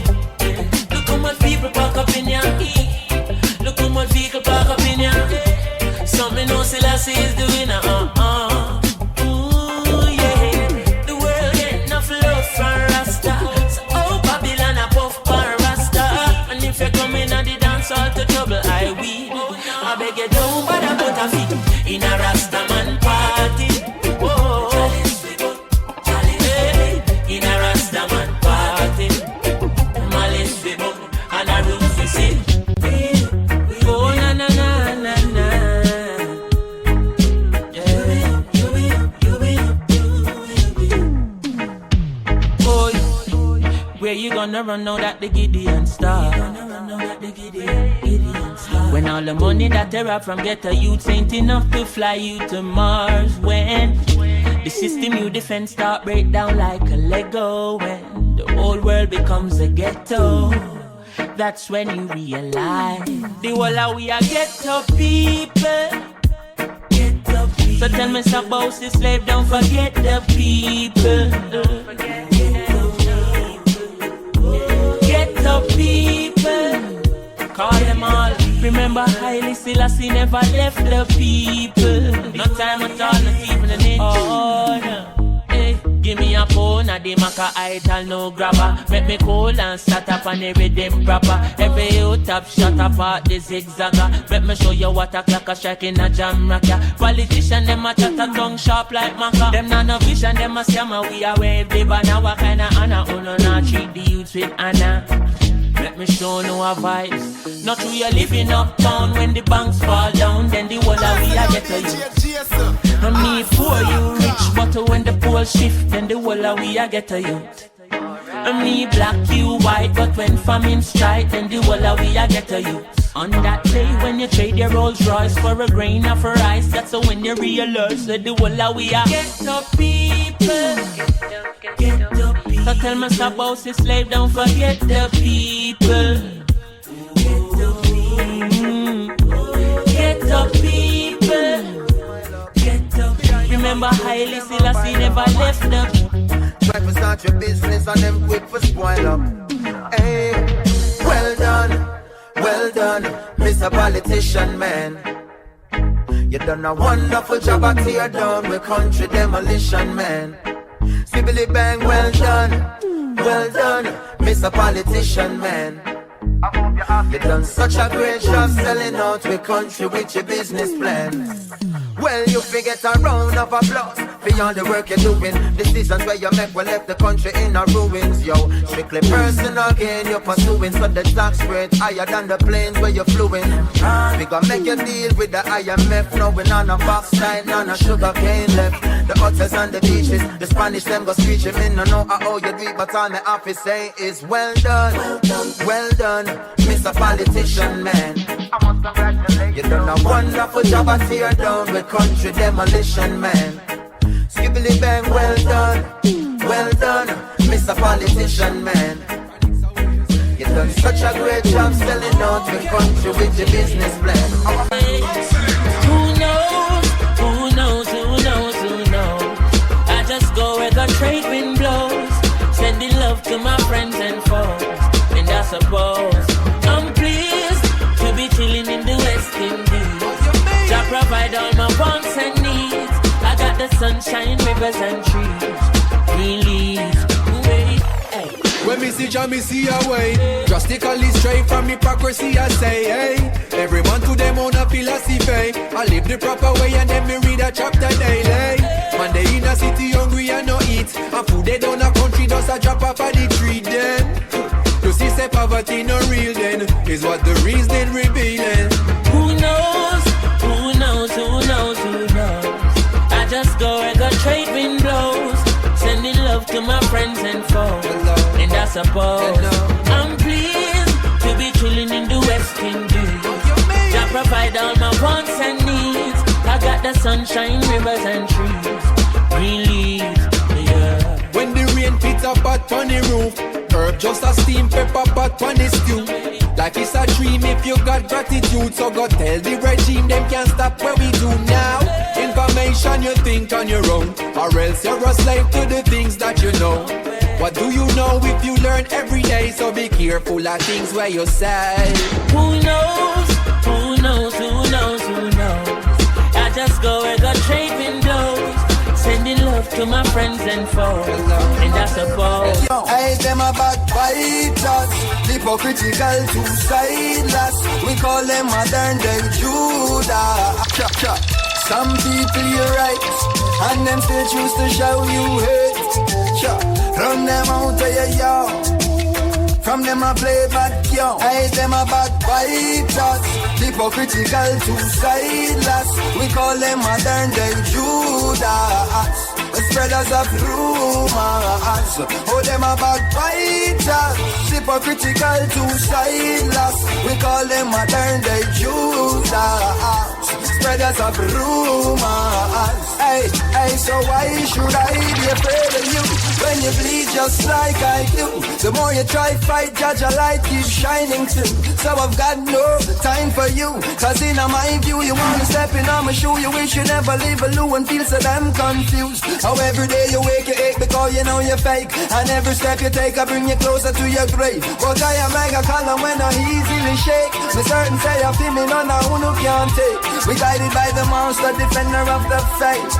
Look how much people park up in your eat. Look how much vehicle park up in your eat. Something no Selassie is doing Ooh, yeah. The world get enough love from Rasta. So, oh, Babylon a puff for Rasta. And if you come in and the dance all to trouble, I will. I beg you don't bother put a feet in a Rastaman party. Oh, hey, in a Rastaman party. Malice we both and a roots we sit. Oh, na na na na na. Where you gonna run now that the Gideon star? When all the money that they rob from ghetto youths ain't enough to fly you to Mars. When the system you defend start break down like a Lego. When the whole world becomes a ghetto, that's when you realize the whole of we are ghetto people. So tell me some about this slave, don't forget the people. Ghetto people, call them all. Remember Haile Selassie never left the people. No time at all, not even a inch. Oh no. Hey, give me a phone, a demaka idol, no grabber. Make me cool and start up on the rhythm proper. Every youth up, shut up at the zigzagger. Let me show you what a clock a strike in a jam rocker. Politician them a chat a tongue sharp like maca. Them not no vision, them a scammer. We a wave the banner, what kind of honor? Uno not treat the youths with honor. Let me show no a vibes. Not true you're living uptown. When the banks fall down, then the whole of we a get to you. And me poor, you rich, but when the pole shift, then the whole of we a get to you. And me black, you white, but when famine strike, then the whole of we a get to you. On that day when you trade your Rolls Royce for a grain of rice, that's when you realize that the whole of we a get up people. Get up people. So tell me about this slave, don't forget the people. Get up people. Get up people. Get up. Remember Haile Selassie never left the. Try to start your business and them quick for spoil up. Hey, well done, Mr. Politician Man. You done a wonderful job at tear down with country demolition, man. Sibbly bang, well done, Mr. Politician Man. You done such a great job selling out with country with your business plan. Well, you forget a round of applause for all the work you're doing. Decisions where you make will left the country in a ruins, yo. Strictly personal gain you're pursuing, so the tax rate higher than the planes where you're fluing. We gonna make you deal with the IMF, knowing on a backside, none of sugar cane left. The hotels and the beaches, the Spanish them go screeching. Me no know how you do it, but all my office say is well done, Mr. Politician Man. I must congratulate you. You done a wonderful job at tear down with country demolition, man. Skibbly bang, well done, Mr. Politician Man. You done such a great job selling out the country with your business plan. Who knows? I just go where the trade wind blows, sending love to my friends and foes. And I suppose I'm pleased to be chilling in the West Indies. Jah provide all my wants and needs. I got the sunshine, rivers and trees. Green leaves, wait, hey. When me see Jah, me see a way. Drastically straight from hypocrisy, I say, hey. Every man to them own a philosophy. I live the proper way and then me read a chapter daily. Man, they in a city hungry and no eat. And food they down a country, just a drop off of the tree then. To see say poverty no real then. is what the reasoning revealing. Who knows? Who knows? Who knows? Who knows? I just go where the trade wind blows, sending love to my friends and foes. And I suppose I'm pleased to be chilling in the West Indies. I provide all my wants and needs. I got the sunshine, rivers and trees. Green leaves, yeah. When the rain hits a pot on the roof, herb just a steam pepper pot on the stew. Like it's a dream if you got gratitude. So go tell the regime them can't stop what we do now. Information you think on your own, or else you're a slave to the things that you know. What do you know if you learn every day? So be careful of things where you say. Who knows? Who knows? Who knows? Who knows? I just go where the trade wind blows, sending love to my friends and foes. And I suppose I them a backbiters, hypocritical, two-sideless. We call them modern day Judah. Some people you're right, and them still choose to show you hate. Run them out of your yard. From them I play bad young. I them a backbiters, hypocritical, two-sideless. We call them modern day Judas, the spreaders of rumors. Oh, them a backbiters, hypocritical, two-sideless. We call them modern day Judas, spreaders of rumors. Hey, so why should I be afraid of you when you bleed just like I do? The more you try fight, judge a light keeps shining too. So I've got no time for you, cause in my view you wanna step in on my shoe. You wish you never leave a loo and feel so damn confused. How every day you wake you ache because you know you're fake, and every step you take I bring you closer to your grave. But I am like a column when I easily shake. Me certain say I feel me none who no can't take. We guided by the monster, defender of the faith.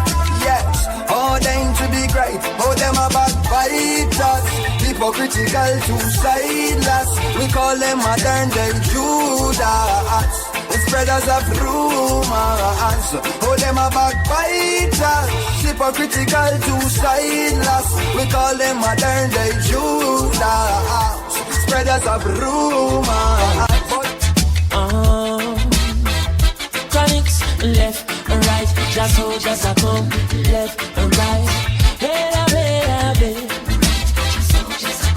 Yes, ordained to be great. Oh, them a backbiters, hypocritical, two-sideless. We call them modern day Judas, the spreaders of rumors. Oh, them a backbiters, hypocritical, two-sideless. We call them modern day Judas, spreaders of rumors. Chronics left and right, just hold us a come left and right. Hey,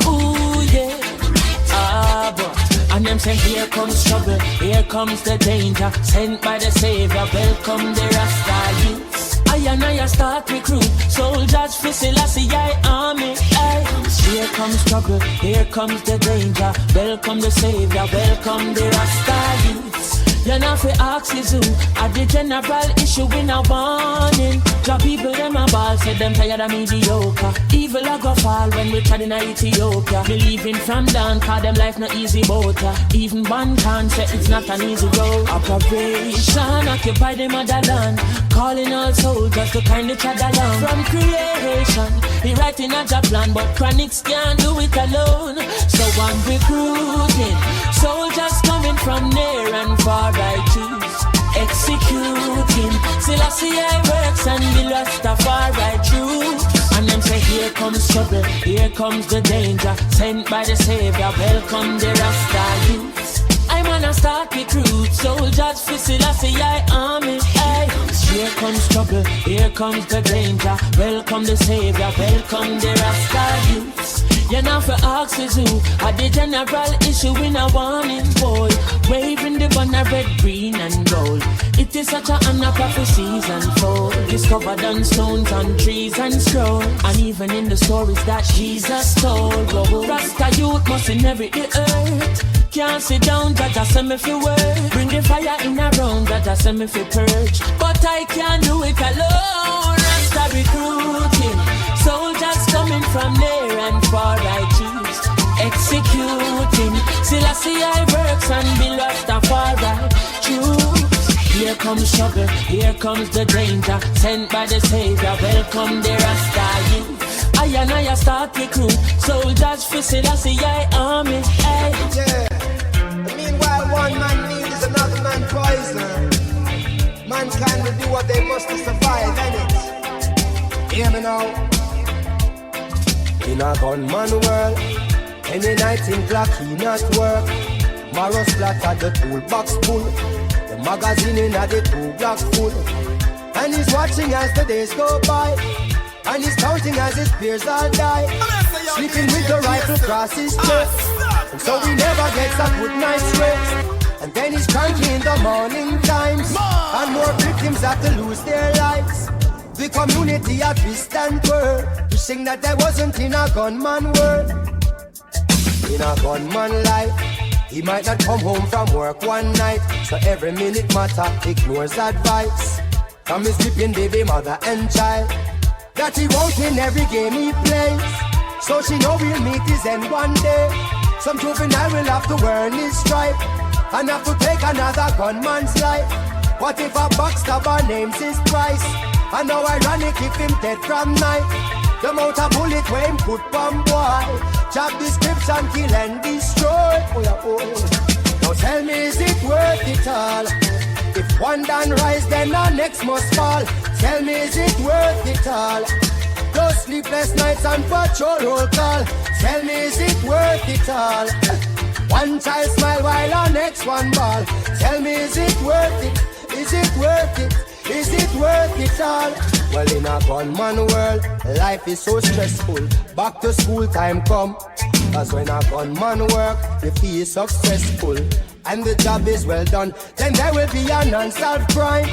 ooh yeah. But and them say here comes trouble, here comes the danger, sent by the Savior. Welcome the Rasta youths. I and I start recruit soldiers for Selassie army. Aye. Here comes trouble, here comes the danger. Welcome the Savior, welcome the Rasta youths. You're not for axes who at the general issue in a warning. The people them a ball, say them tired of mediocre. Evil a go fall when we tried in Ethiopia. Believing from down, cause them life not easy boat. Even one can say it's not an easy road. Operation occupy the motherland, calling all soldiers to kind of trod along. From creation, he writing a job plan, but chronics can't do it alone. So I'm recruiting soldiers coming from near and far. I choose executing Selassie works and the Rastafari truth. And them say here comes trouble, here comes the danger, sent by the Savior. Welcome the Rasta youths. I'm gonna start recruit soldiers for Selassie army. Hey. Here comes trouble, here comes the danger. Welcome the Savior, welcome the Rasta youths. You're not for axes who are the general issue in a warning, boy. Waving the banner red, green and gold. It is such a honor prophecies unfold. Discovered on stones, on trees and scroll. And even in the stories that Jesus told. Rasta youth must inherit the earth. Can't sit down, that I send me for work. Bring the fire in a round, that I send me for purge. But I can't do it alone. Rasta recruiting soldiers coming from near and far. I choose executing Selassie works and be Rastafari choose. Here comes trouble, here comes the danger, sent by the Savior. Welcome the Rasta youth. I and I start recruit soldiers for Selassie army. Hey. Yeah. Meanwhile, one man needs another man poison. Mankind will do what they must to survive, innit? Hear me now. In a gunman world, any night in clock he not work. arrow splattered, the toolbox full. The magazine in the 2 blocks full. And he's watching as the days go by. And he's counting as his peers all die. Sleeping with the rifle across his chest. And so he never gets a good night's rest. And then he's cranky in the morning times. And more victims have to lose their lives. The community a twist and twirl, wishing that there wasn't in a gunman world. In a gunman life, he might not come home from work one night. So every minute matter, ignores advice from his sleeping baby mother and child. That he won't win every game he plays. So she know he'll meet his end one day. Some juvenile will have to earn his stripe and have to take another gunman's life. What if a backstabber names his price? And now ironic if him dead from night. The amount of bullet where him put one boy. Job description, kill and destroy. Now tell me, is it worth it all? If one done rise, then the next must fall. Tell me, is it worth it all? Those sleepless nights and patrol roll call. Tell me, is it worth it all? One child smile while our next one ball. Tell me, is it worth it? Is it worth it? Is it worth it all? Well, in a gunman world, life is so stressful. Back to school time come. Cause when a gunman work, if he is successful and the job is well done, then there will be an unsolved crime.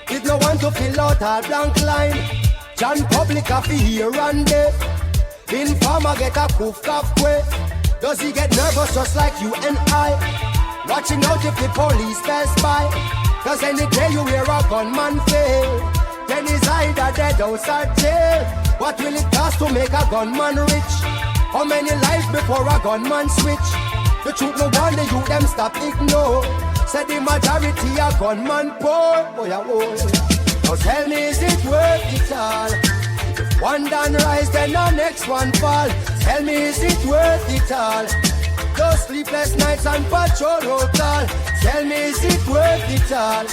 With no one to fill out our blank line. John Public a fi here and there. Informer get a poof cough way. Does he get nervous just like you and I? Watching out if the police pass by. Cause any day you hear a gunman fail, then he's either dead or jail. What will it cost to make a gunman rich? How many lives before a gunman switch? The truth no one the youth them stop ignore. Said the majority a gunman poor. Now tell me, is it worth it all? If one done rise, then the next one fall. Tell me, is it worth it all? Those sleepless nights and patrol roll call. Tell me, is it worth it all?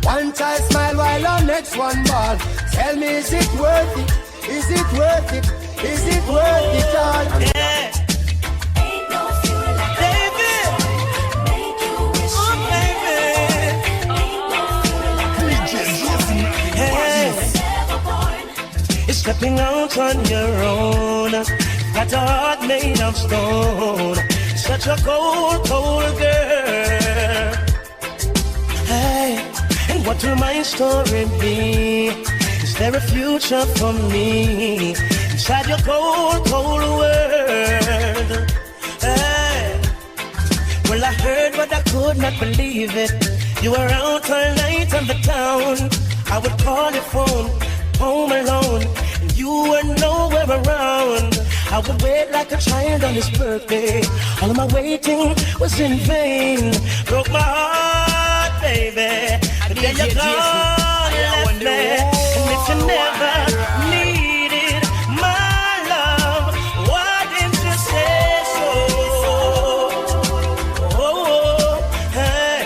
One child smile while the next one ball. Tell me, is it worth it? Is it worth it? Is it worth it all? Yeah. Ain't no fuel like baby. Make you wish oh, baby. Ain't no fuel like hey. You're stepping out on your own. Got a heart made of stone. Such a cold, cold girl. Hey, and what will my story be? Is there a future for me inside your cold, cold world? Hey, well I heard but I could not believe it. You were out all night on the town. I would call your phone, home alone, and you were nowhere around. I would wait like a child on his birthday. All of my waiting was in vain. Broke my heart, baby. But then you gone, left me. And if you never needed my love, why didn't you say so? Oh, hey.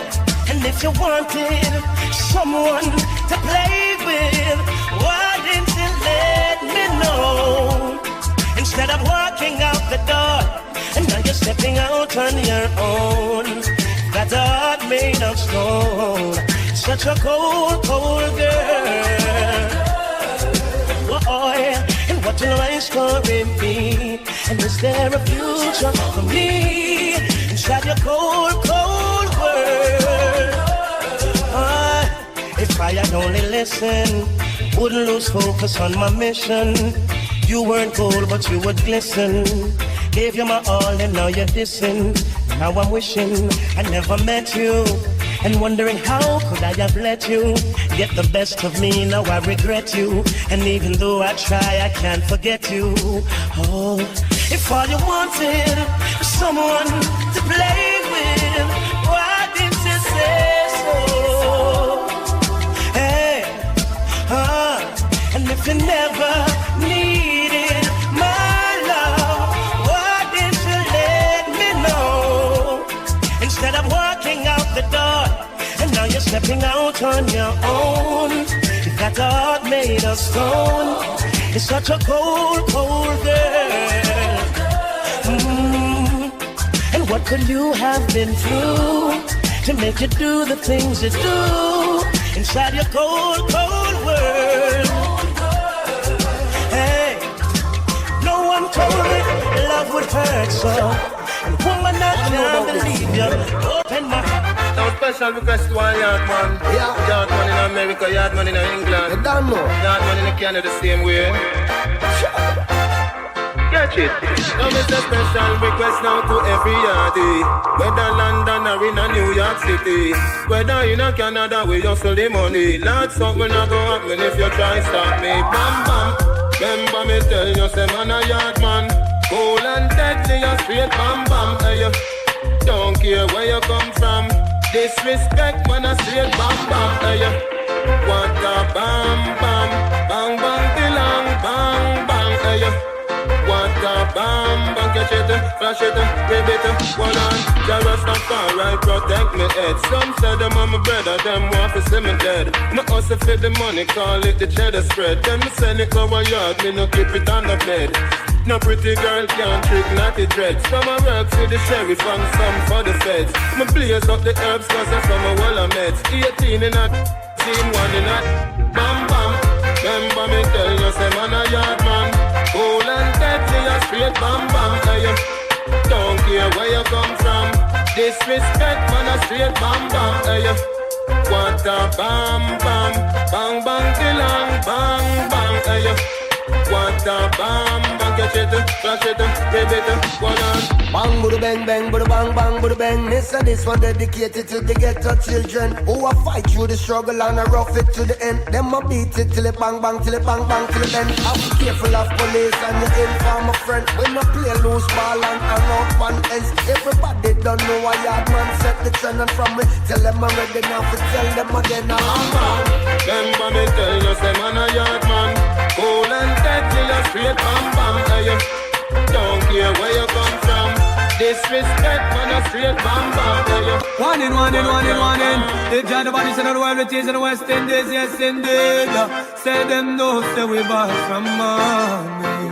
And if you wanted someone to play with, why didn't you let me know? Instead of walking out the door, and now you're stepping out on your own. That heart made of stone. Such a cold, cold girl. Oh, and what will my story be? And is there a future for me inside your cold, cold world? If I had only listened, wouldn't lose focus on my mission. You weren't gold, but you would glisten. Gave you my all, and now you're dissing. Now I'm wishing I never met you, and wondering how could I have let you get the best of me. Now I regret you, and even though I try, I can't forget you. Oh, if all you wanted was someone to play with, why didn't you say so? Hey, and if you never needed my love, why didn't you let me know? Instead of walking out the door, and now you're stepping out on your own. You got a heart made of stone. It's such a cold, cold girl. And what could you have been through to make you do the things you do inside your cold, cold world? Hey, no one told me love would hurt so. And woman, I can't believe you. Open my heart. Now special request to one yard man. Yeah. Yard man in America, yard man in England. You don't know. Yard man in Canada the same way. Catch it. Now it's a special request now to every yardie. Whether London or in a New York City. Whether in a Canada we hustle the money. Lord, something not go happen if you try stop me. Bam bam. Remember me tell you say man a yard man. Cool and deadly and straight bam bam. Hey, don't care where you come from. Disrespect man a straight bam bam. Hey, what a bam bam. Bang bang tilang bang bang. Hey, what a bam bang. Catch it, flash it, grab it, hold on. Jah Rastafari protect me head. Some say them I'm a brother, them want to see me dead. Me hustle for the money, call it the cheddar spread. Then me send it to a yard, me no keep it on the bed. No pretty girl can't trick naughty dreads. Some a work for the sheriff and some for the feds. Me blaze up the herbs cause I'm from a wall of meds. 18 in a team, 1 in a bam bam. Remember me tell you say man a yard man. Cool and deadly a straight bam bam. Hey, don't care where you come from. Disrespect man a straight bam bam. Hey, what a bam bam. Bang bang tilang bang bang. Hey, what a bam bang. Catch it, flash it, grab it, hold on. Bang, budu bang, bang, budu bang, bang, budu bang. This one dedicated to the ghetto children who a fight through the struggle and a rough it to the end. Them a beat it till it bang, bang, till it bang, bang, till it bend. Have to be careful of police and your informer friend. When you play loose ball and around one ends. Everybody don't know a yard man set the trend and from me tell them I'm ready now to tell them again. Remember me tell you say man a yard man. Cool and deadly a straight bam bam. Hey, don't care where you come from. Disrespect man a straight bam bam. Hey, One in. They try the body, say the world it is in the West Indies, yes indeed. Say them no, say we buy from money.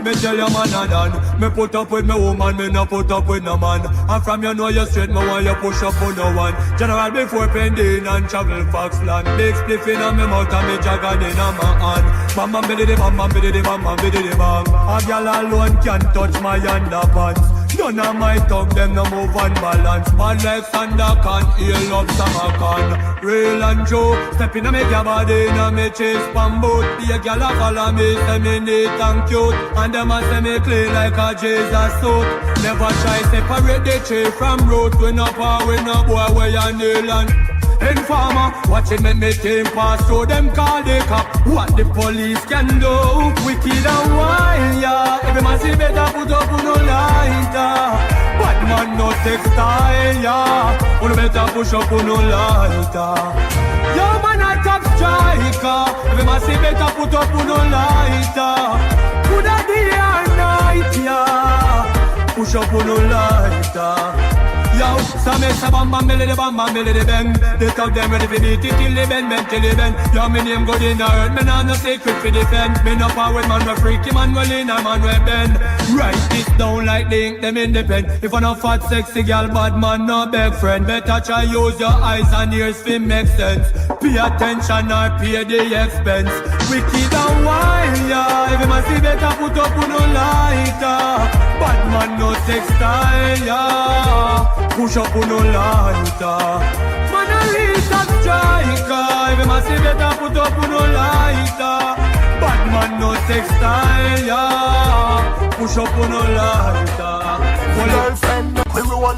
Me tell you man a done. Me put up with me woman, me no put up with no man. And from you know you straight, me want you push up on no one. General before pending and travel Foxland. Big spliff in a me mouth and me jagger in a my hand. Bam bam biddy bam bam biddy bam bam biddy bam. A girl alone can't touch my underpants. None of my tongue, them no move on balance. Man like Sander can heal up Samakan. Real and true, step in a make your body in a me chase pan boot. Be a girl a follow me, say me neat and cute. And them a say me clean like a Jesus suit. Never try separate the tree from root. We no power, we no boy, we a nail and informer, watch it make me team pass through them call the cop. What the police can do, wicked and wild, yeah. Every man see better put up on no lighter. Bad man no textile, yeah. One better push up on no lighter. Yo man a top striker. Every man see better put up on no lighter. Put a day and night, yeah. Push up on no lighter. Yo, some say bam bam belly the bang. They talk them ready for beat it till they bend till they bend. Yo, me name good in the earth, me nah no secret for defend. Me no power man we freaky man we lean and man we bend. Write this down like the ink them in the pen. If I no fat sexy girl bad man no beg friend. Better try use your eyes and ears fi make sense. Pay attention or pay the expense. Wicked and wild, yeah. Every man see better put up on no lighter. Bad man no textile, yeah. Push up on no lighter. Man a real top striker. Every man see better put up on no lighter. Bad man no textile, yeah. Push up on no lighter. Girlfriend, we roll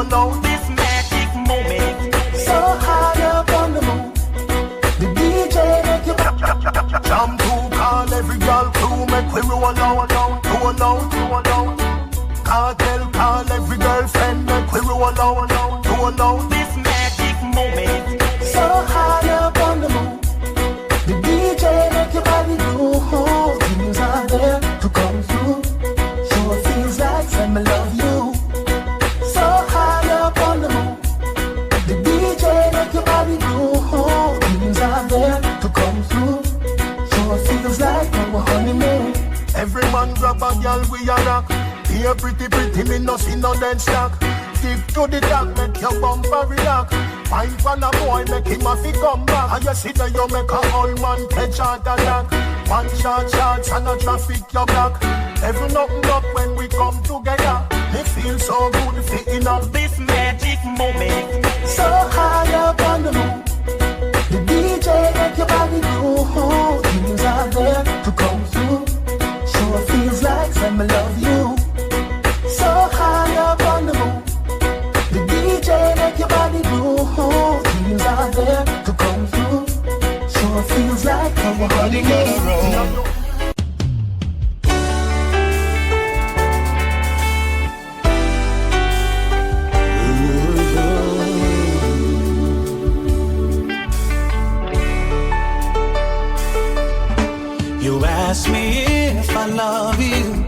down this magic moment. So high up on the moon. The DJ make you Jam to call every girl crew. Make we roll down. Cartel call every girlfriend. Make we roll down this magic moment. so high up on the moon. The DJ make your body move. Things are there to come through. Sure feels like saying I love you. So high up on the moon. The DJ make your body move. Things are there to come through. Sure feels like our honeymoon. Every man grab a girl we a rock. Here pretty, me no see no dead stock. Stick to the dog, make your bumper relax. Fine for a boy, make him a fi come back. And you see that you make a old man catch heart attack. One shot shots and a traffic your block. Every nothing up when we come together. It feels so good fitting on this magic moment. So high up on the moon, the DJ make your body move. Things are there to come through. Sure feels like some love you. So high up on the moon, the DJ make your body move. Things are there to come through. Sure feels like our honeymoon. You ask me if I love you,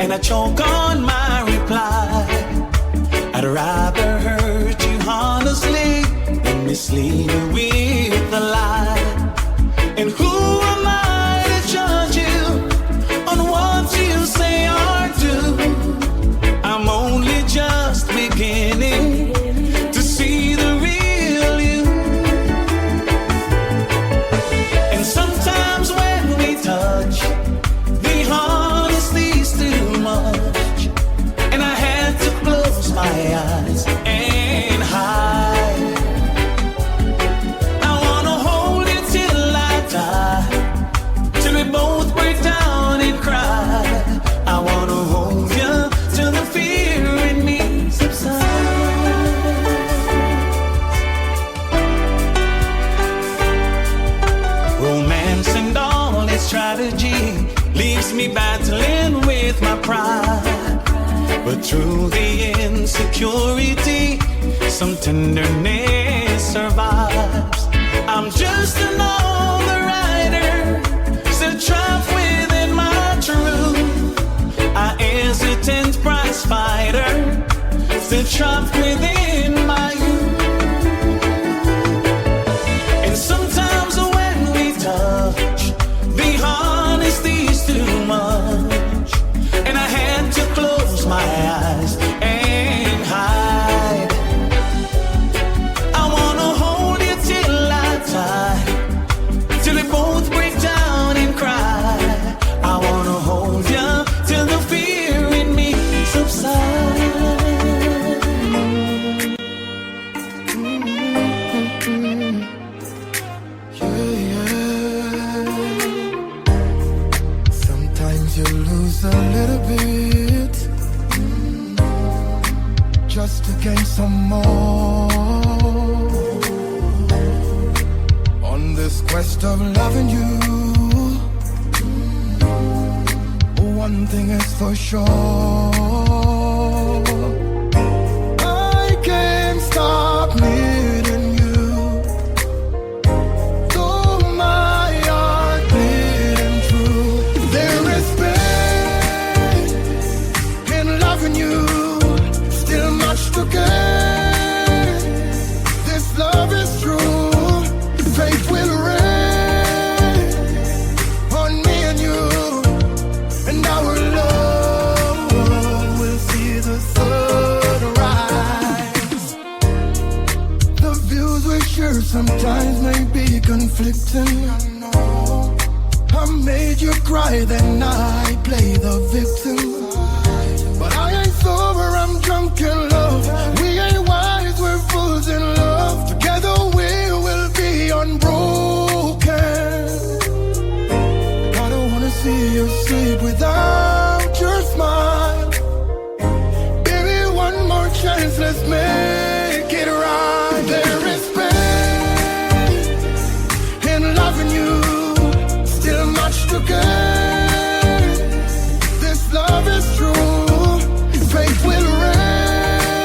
and I choke on my reply. I'd rather hurt you honestly than mislead you with a lie. And who am I to judge you on what you say or do? I'm only just beginning to see the real you. And sometimes when we touch, the honesty's too much, and I had to close my eyes and hide. I wanna hold you till I die, till we both break down and cry. I wanna hold you till the fear in me subsides. Romance and all its strategy leaves me battling with my pride. But through the insecurity, some tenderness survives. I'm just another rider, still trapped within my truth. I hesitant prize fighter, still trapped within my youth. And sometimes when we touch, the honesty's too much, and I had to close my eyes and hide. I wanna hold you till I die, till we both break down and cry. I wanna hold you till the fear in me subsides. Sometimes you lose a little bit just to gain some more. On this quest of loving you, one thing is for sure, I can't stop needing you. Though my heart beating true, there is pain in loving you, still much to gain. This love is true, faith will reign on me and you, and our love will see the sun rise. The views we share sometimes may be conflicting. I know I made you cry, then I play the victim. But I ain't sober, I'm drunk in love. We ain't wise, we're fools in love. Together we will be unbroken. I don't wanna see you sleep without your smile. Baby, one more chance, let's make it right. There is pain in loving you, still much to gain. This love is true, faith will reign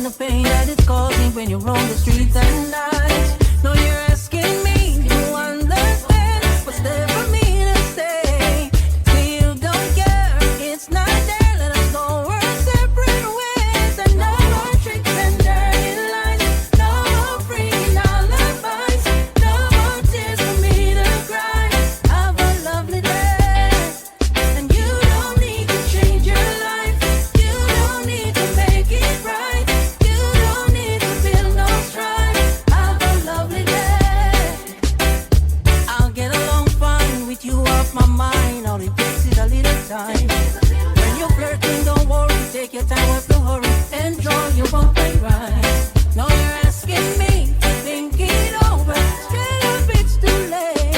and the pain that it's causing when you roam the streets at night. No, you're asking me to understand what's there for me to say. Feel don't care, it's not there. Let us go our separate ways. And no more tricks and dirty lines, no more freaking alibis, no more tears for me to cry. Have a lovely day, and you don't need to change your life. You don't need to make it right. You don't need to feel no strife. Have a lovely day. I'll get along fine with you off my mind. All it takes is a little time. When you're flirting, don't worry. Take your time, what's the hurry? Enjoy, you won't play right. No, you're asking me to think it over. Straight up, it's too late.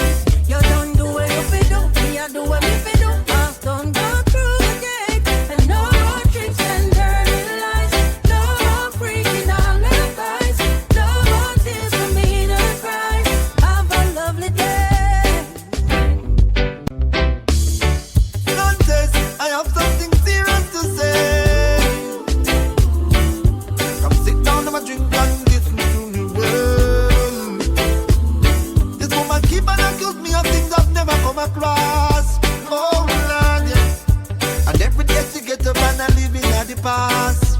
You don't do what you fi do, me I do what me fi do. I've done gone through the gate, and no more tricks and dirty lies, no more freaking alibis, no more tears for me to cry. Have a lovely day. Contest, I have something serious to say. Come sit down and drink and listen to me well. This woman keep on accuse me of things I've never come across. Oh Lord, yeah. And every day she get up and I living at the past.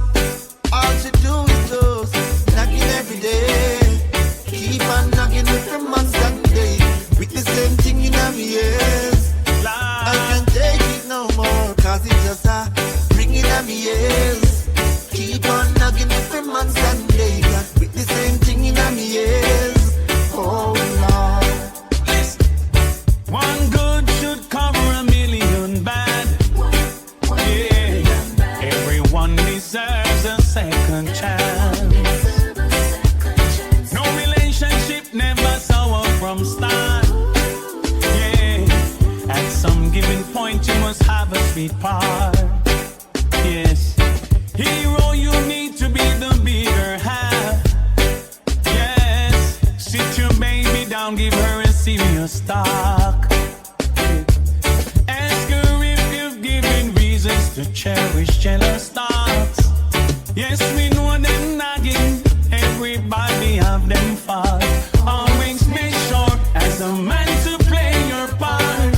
All she do is just knocking every day. Keep on knocking every month and day. With the same thing in my ears. I can't take it no more, cause it's just a ringing at me ears. Keep on knocking every month and day. With the same thing in my ears. Oh Lord. One good should cover a million bad. Yeah. Everyone deserves a second chance. No relationship never sour from start. Yeah. At some given point you must have a sweet part. Yes. Hero, you need to be the bigger half. Yes. Sit your baby down, give her a serious talk. Ask her if you've given reasons to cherish jealous thoughts. Yes, we know them nagging, everybody have them faults. Always make sure as a man to play your part.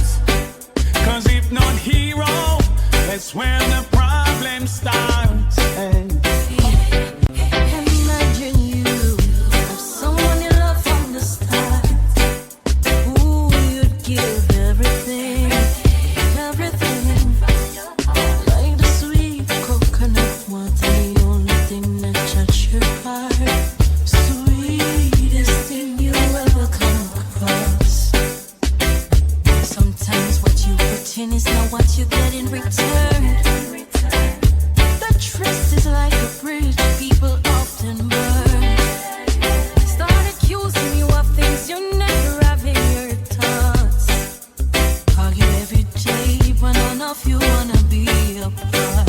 Cause if not hero, that's where the problem starts. Hey. Imagine you have someone you love from the start. Ooh, you'd give everything, everything. Like the sweet coconut water, the only thing that touch your heart. Sweetest thing you ever come across. Sometimes what you put in is not what you get in return. The trust is like a bridge people often burn. Start accusing you of things you never have in your thoughts. Argue every day, but none of you wanna be apart.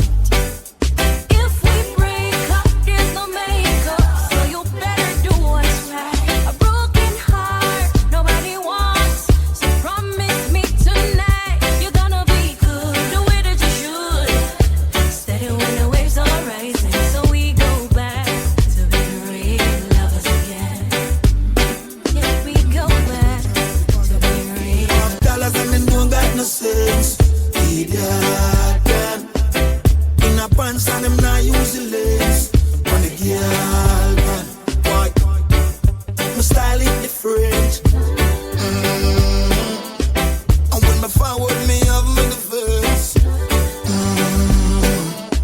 If we break up, there's no makeup, so you better do what's right. A broken heart, nobody wants, so promise me tonight you're gonna be good, the way that you should. Steady when the waves are rising, so we go back to being real lovers again. Yeah, we go back to being real. Dollars and them don't got no sense. Idiot, them. In a pants and them not use the lace. On the girl, man. Why? My style is different. And when my forward me have me the verse.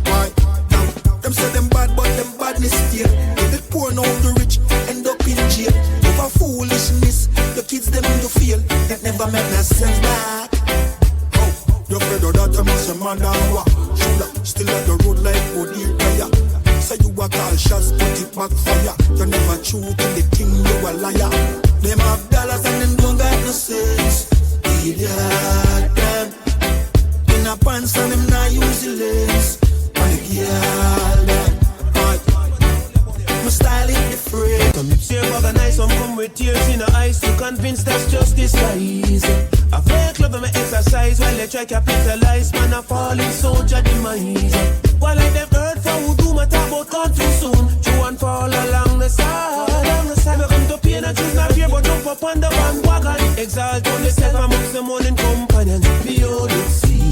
Why? Now, them say them bad, but them badness still. If they poor now the rich end up in jail. Over foolishness, the kids them in the field. That never make no sense back. Oh, you're afraid of that, you must a man down what? Shoulda, still on the road like Woody Kaya. Say you a call shots, put it back fire. You never shoot anything, you a liar. Them have dollars and them don't got no sense. Idiot, them. In a pants and them not use the lace. On the girl, them. My style is different. Some say organize, some come with tears in the eyes to convince that's just disguise. A fake love and exercise while they try capitalize. Man a falling soldier demise. While I them hurt for Never would do my talk about gone too soon. You and fall along the side. Never come to pain and choose not fear, but jump up on the bandwagon. Exalt on yourself amongst the morning companions. Behold, you see,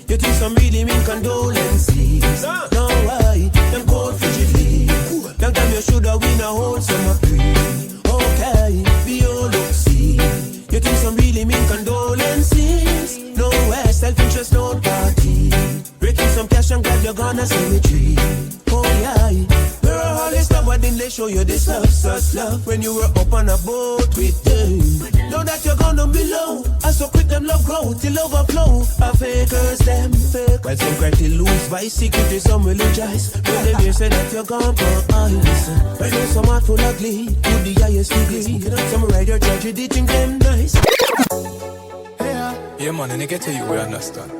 you think some really mean condolences. No, why? Them cold frigid leaves. Long time you shoulda win a whole summer breeze. Okay, behold, you see, you think some really mean condolences. No way, self-interest, no party. Breaking some cash and grab your gun and cemetery. Oh yeah, we're all this love, but then they show you this love, such love. When you were up on a boat with them. Know that you're gonna be low. I so quick them love grow till overflow. A fakers them fake. While some cry to lose by secret is some religious. When they hear say that you're gone for eyes. When you're some heart full of glee, to the highest degree. Some ride your tragedy, think them nice. Yeah man, and I get to you, we understand.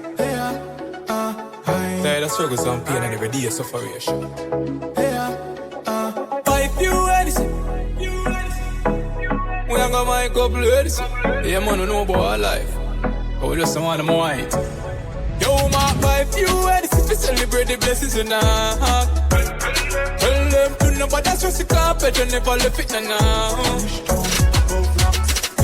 Tired of struggles and pain and every day sufferation. If you anything, we are gonna make up ladies. Yeah man, we know about our life, but we just don't want them white. Yo man, if you anything, to celebrate the blessings in our heart. Tell them to know, but that's just the carpet, you never left it now.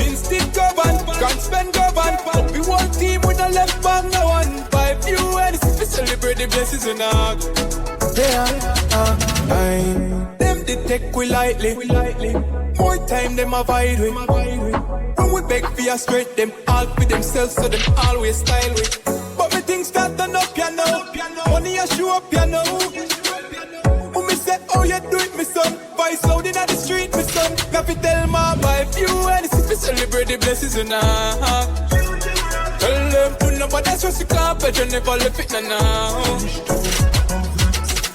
Instinct govern, can't spend govern. But we one team with a left back, no one. 5 you anything, to celebrate the blessings in our heart. Them they take we lightly. More time them avoid we. When we beg for a straight, them all with themselves, so them always style with. But me things start turn up, you know. Money I show up, you know. Who me say, oh you do it, me son. Voice loud in the street, me son. Got to tell my wife, you anything to celebrate the blessings in our heart. Tell them to know, but that's just the carpet, you never left it now.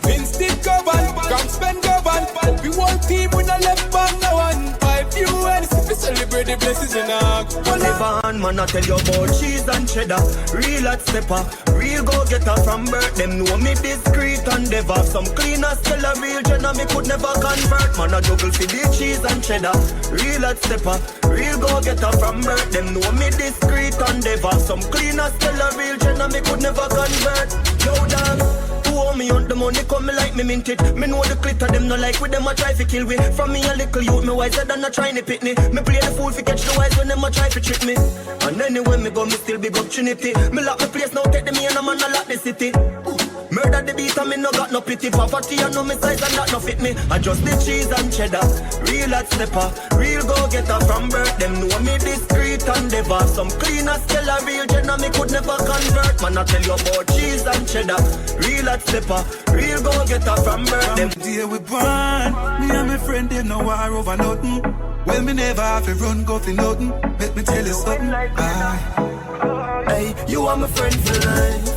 Instinct govern, can't spend govern. We one team with a left back, no one. 5 you anything to celebrate the blessings in our Live man, I tell you about cheese and cheddar. Real hot stepper, real go-getter from birth. Them know me discreet and never. Some cleaners tell a real jenna, me could never convert. Man, I juggle for the cheese and cheddar. Real hot stepper, real go-getter from birth. Them know me discreet and never. Some cleaners tell a real jenna, me could never convert. Yo, dance. Oh, me on the money come me like me mint it. Me know the glitter them no like with them a try to kill we. From me a little youth me wiser than a trying to pit me. Me play the fool fi catch the wise when them a try to trick me. And anywhere me go me still big up Trinity. Me lock the place now take the me and a man a lock the city. Murder the beat and me no got no pity. Poverty and no me size and that no fit me. I just the cheese and cheddar. Real hot stepper, real go-getter from birth. Them know me discreet and never. Some cleaners tell a real jenna me could never convert. Man I tell you about cheese and cheddar. Real hot stepper, real go-getter from birth. From the day we born, me and my friend they no war over nothing. Well me never have to run go for nothing. Let me tell you something. Hey, you are my friend for life.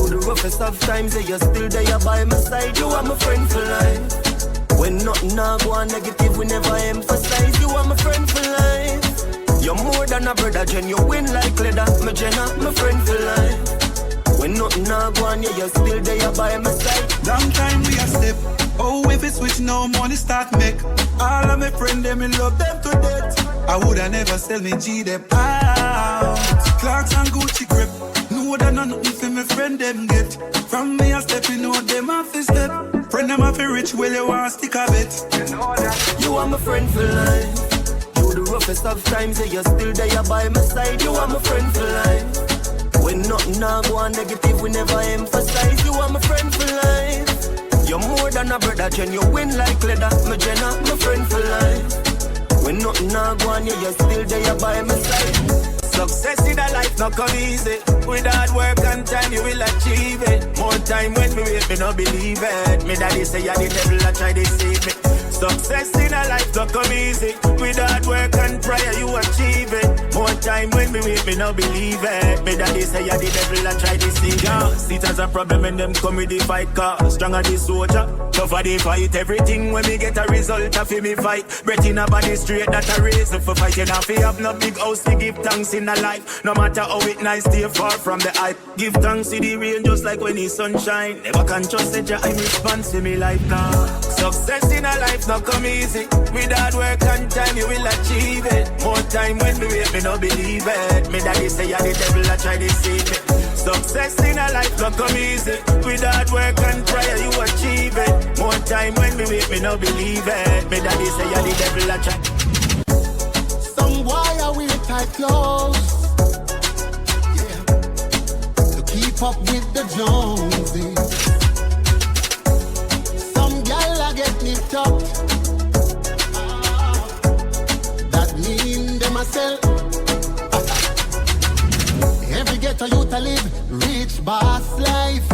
The roughest of times, yeah, you're still there by my side. You are my friend for life. When nothing now go on negative, we never emphasize. You are my friend for life. You're more than a brother, Jen. You win like leather, my Jenna, my friend for life. When nothing now go on, yeah, you're still there by my side. Long time we a step. Oh, if it switch now, money start make. All of my friends, them, me love them to death. I woulda never sell me G them out. Clarks and Gucci grip. Know that nothing for my friend them get. From me a step, you know them off the step. Friend them off a rich, well you want stick a bit. You are my friend for life. Through the roughest of times, yeah, you're still there by my side. You are my friend for life. When nothing now go on negative, we never emphasize. You are my friend for life. You're more than a brother, Jen. You win like leather, my Jenna, my friend for life. When nothing now go on, yeah, you're still there by my side. Success in a life not come easy. With hard work and time you will achieve it. More time when we wait, me no believe it. Me daddy say ya the devil a try to deceive me. Success in a life not come easy. With hard work and prayer you achieve it. More time when we wait, me no believe it. Me daddy say ya the devil a try to deceive me. See it as a problem when them come with the fight car. Stronger the soldier, tougher the fight. Everything when me get a result of me fight. Breath in a body straight that a reason for fighting. If you have no big house to give thanks in a life. No matter how it nice, stay far from the hype. Give thanks to the rain just like when the sun shine. Never can trust that I'm responsible to me life now. Success in a life not come easy. With hard work and time you will achieve it. More time when we wait, me no believe it. Me daddy say ya the devil a try to deceive me. Success in a life not come easy. With hard work and prayer you achieve time when me wait, me no believe it. Me daddy say you're the devil a chat. Some boy are wear tight clothes, yeah, to keep up with the Joneses. Some gal a get nipped up, that mean them a sell. Every ghetto youth a live rich boss life,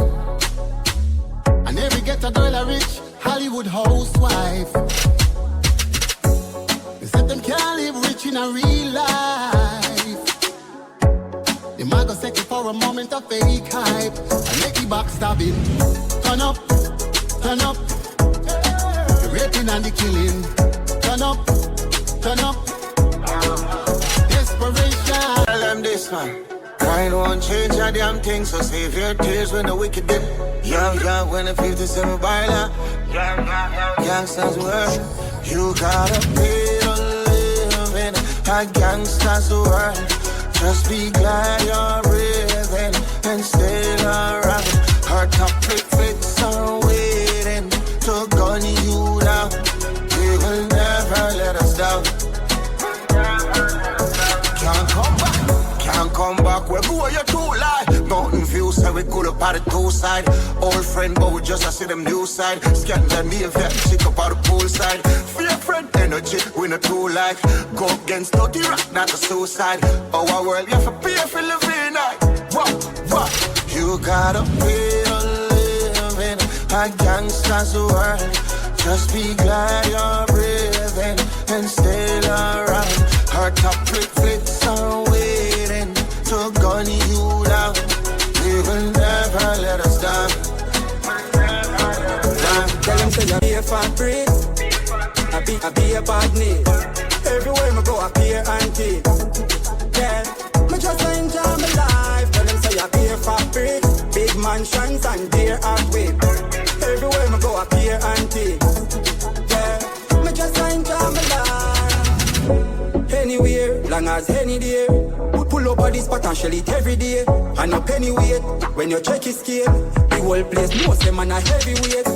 and every ghetto girl a rich Hollywood housewife. They said them can't live rich in a real life. They might go settle for a moment of fake hype and make the back stabbing. Turn up, turn up. The raping and the killing. Turn up, turn up. Desperation. Tell them this, man. Kind won't change a damn thing, so save your tears when the wicked did. Yeah, when the 57 baila. Gangsters world, you gotta pay to live in a gangster's world. Just be glad you're breathing and still around. Her top flicks are waiting to gun you down. We will never let us down. Can't come back. Can't come back, we go, you're too light. Mountain view, so we could up at the two side. Old friend, but we just see them new side. Scan them me and vet, chick up at the pool side. Fear friend, energy, we not too like. Go against dirty rock, not a suicide. Our world, you have to pay for living night. What? You gotta pay to live in a gangster's world. Just be glad you're breathing and still around. Her top flicks are waiting to gun you down. We will never let us down. Tell them say you be a fat breeze, I be a badness. Everywhere me go I appear antique. Yeah, me just enjoy my life. Tell them say you be a fat breeze, big mansions and deer and whip. Everywhere me go I appear antique. Yeah, me just enjoy my life. Anywhere, long as any day. Pull up on this spot and shell it every day. And no penny weight, when you check his scale. The whole place knows them and a heavyweight.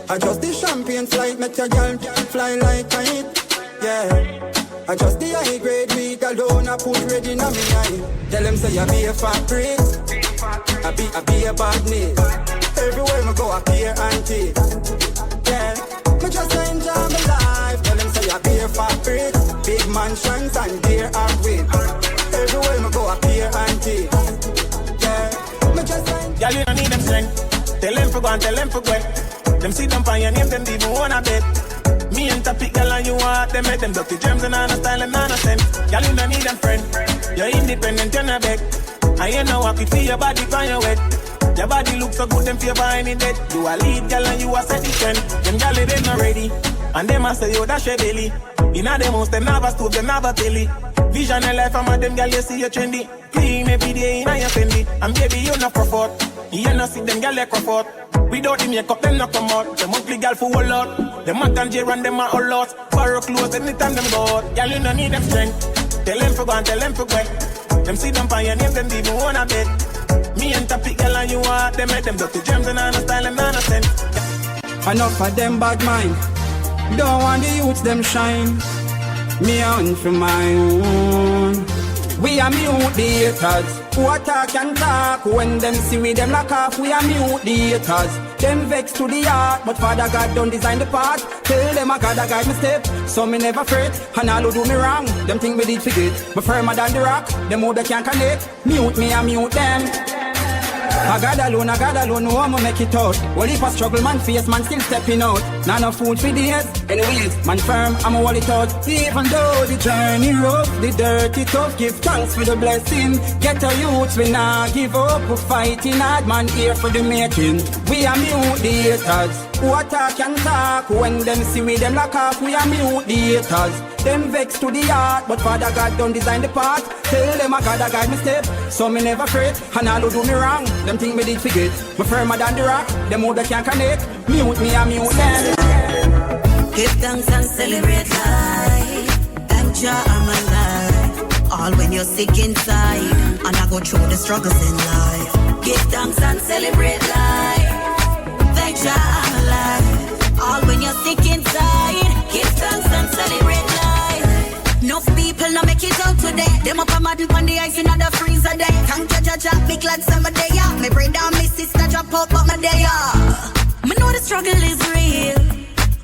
Adjust the champagne flight, make your girl fly like kite. Yeah, adjust the high grade weed alone, I put ready na me eye. Tell them say you be a fat breeze, I be a badness. Everywhere me go I appear antique. Yeah, me just enjoy my life. Tell them say you be a fat breeze, big mansions and deer and whip. Everywhere me go I appear antique. Yeah, me just enjoy. Girl, you don't need them strength. Tell them for go and tell them for go. Them see them find your name, them even wanna bet. Me and Topic, girl, and you want them. Make them dirty gems and on a style and on a sense. Girl, you don't need them friend. You're independent, you're not back. I ain't no happy feel your body on your wet. Your body looks so good, them favor any dead. You a lead, girl, and you a set the trend. Them girl, they not ready. And them a say, yo, that's your belly. In a them house, them never stoop, them never telly. Vision and life, I'm a them girl, you see you trendy. Clean every day, in a your fendi. And baby, you not comfort. You not see them girl, they comfort. Without the makeup, them not come out. Them ugly girl for a lot. Them Mac and J and them are all lost. Borrow clothes anytime them go out. Girl, you don't need them strength. Tell them for go and tell them for go. Them see them find your name, them even wanna bet. Me and Topic, girl, and you want them. Make them dirty gems and on a style and on a sense. Enough of them bad mind. Don't want the youths them shine. Me on for my own. We are mute the haters. Who attack and talk. When them see we them lock off. We are mute the haters. Them vex to the heart. But Father God don't design the path. Tell them I gotta guide my step. So me never fret. And all who do me wrong. Them think me did forget. But firmer than the rock. Them who they can't connect. Mute me and mute them. I got alone, no one make it out. Well, if I struggle, man face, man still stepping out. Not enough food for days. Anyways, man firm, I'm a wall it out. Even though the journey rough, the dirty tough, give thanks for the blessing. Get a youth, we not give up. We're fighting hard, man, here for the making. We are mute the haters. Who attack and talk. When them see we, them lock off. We are mute the haters. Them vex to the heart, but Father God don't design the path. Tell them I gotta guide my step. So me never fret, and all who do me wrong. Them think me did forget. Me firmer than the rock. Them who they can't connect. Mute me and mute them. Give thanks and celebrate life. Thank Jah I'm alive. All when you're sick inside, and I go through the struggles in life. Give thanks and celebrate life. Thank Jah I'm alive. All sick inside, give thanks and celebrate life. Enough people no make it out today. Them up a madden on the ice in the freezer day. Thank you, Jah, big lads some day. Me break down my sister, drop up my day. Me know the struggle is real.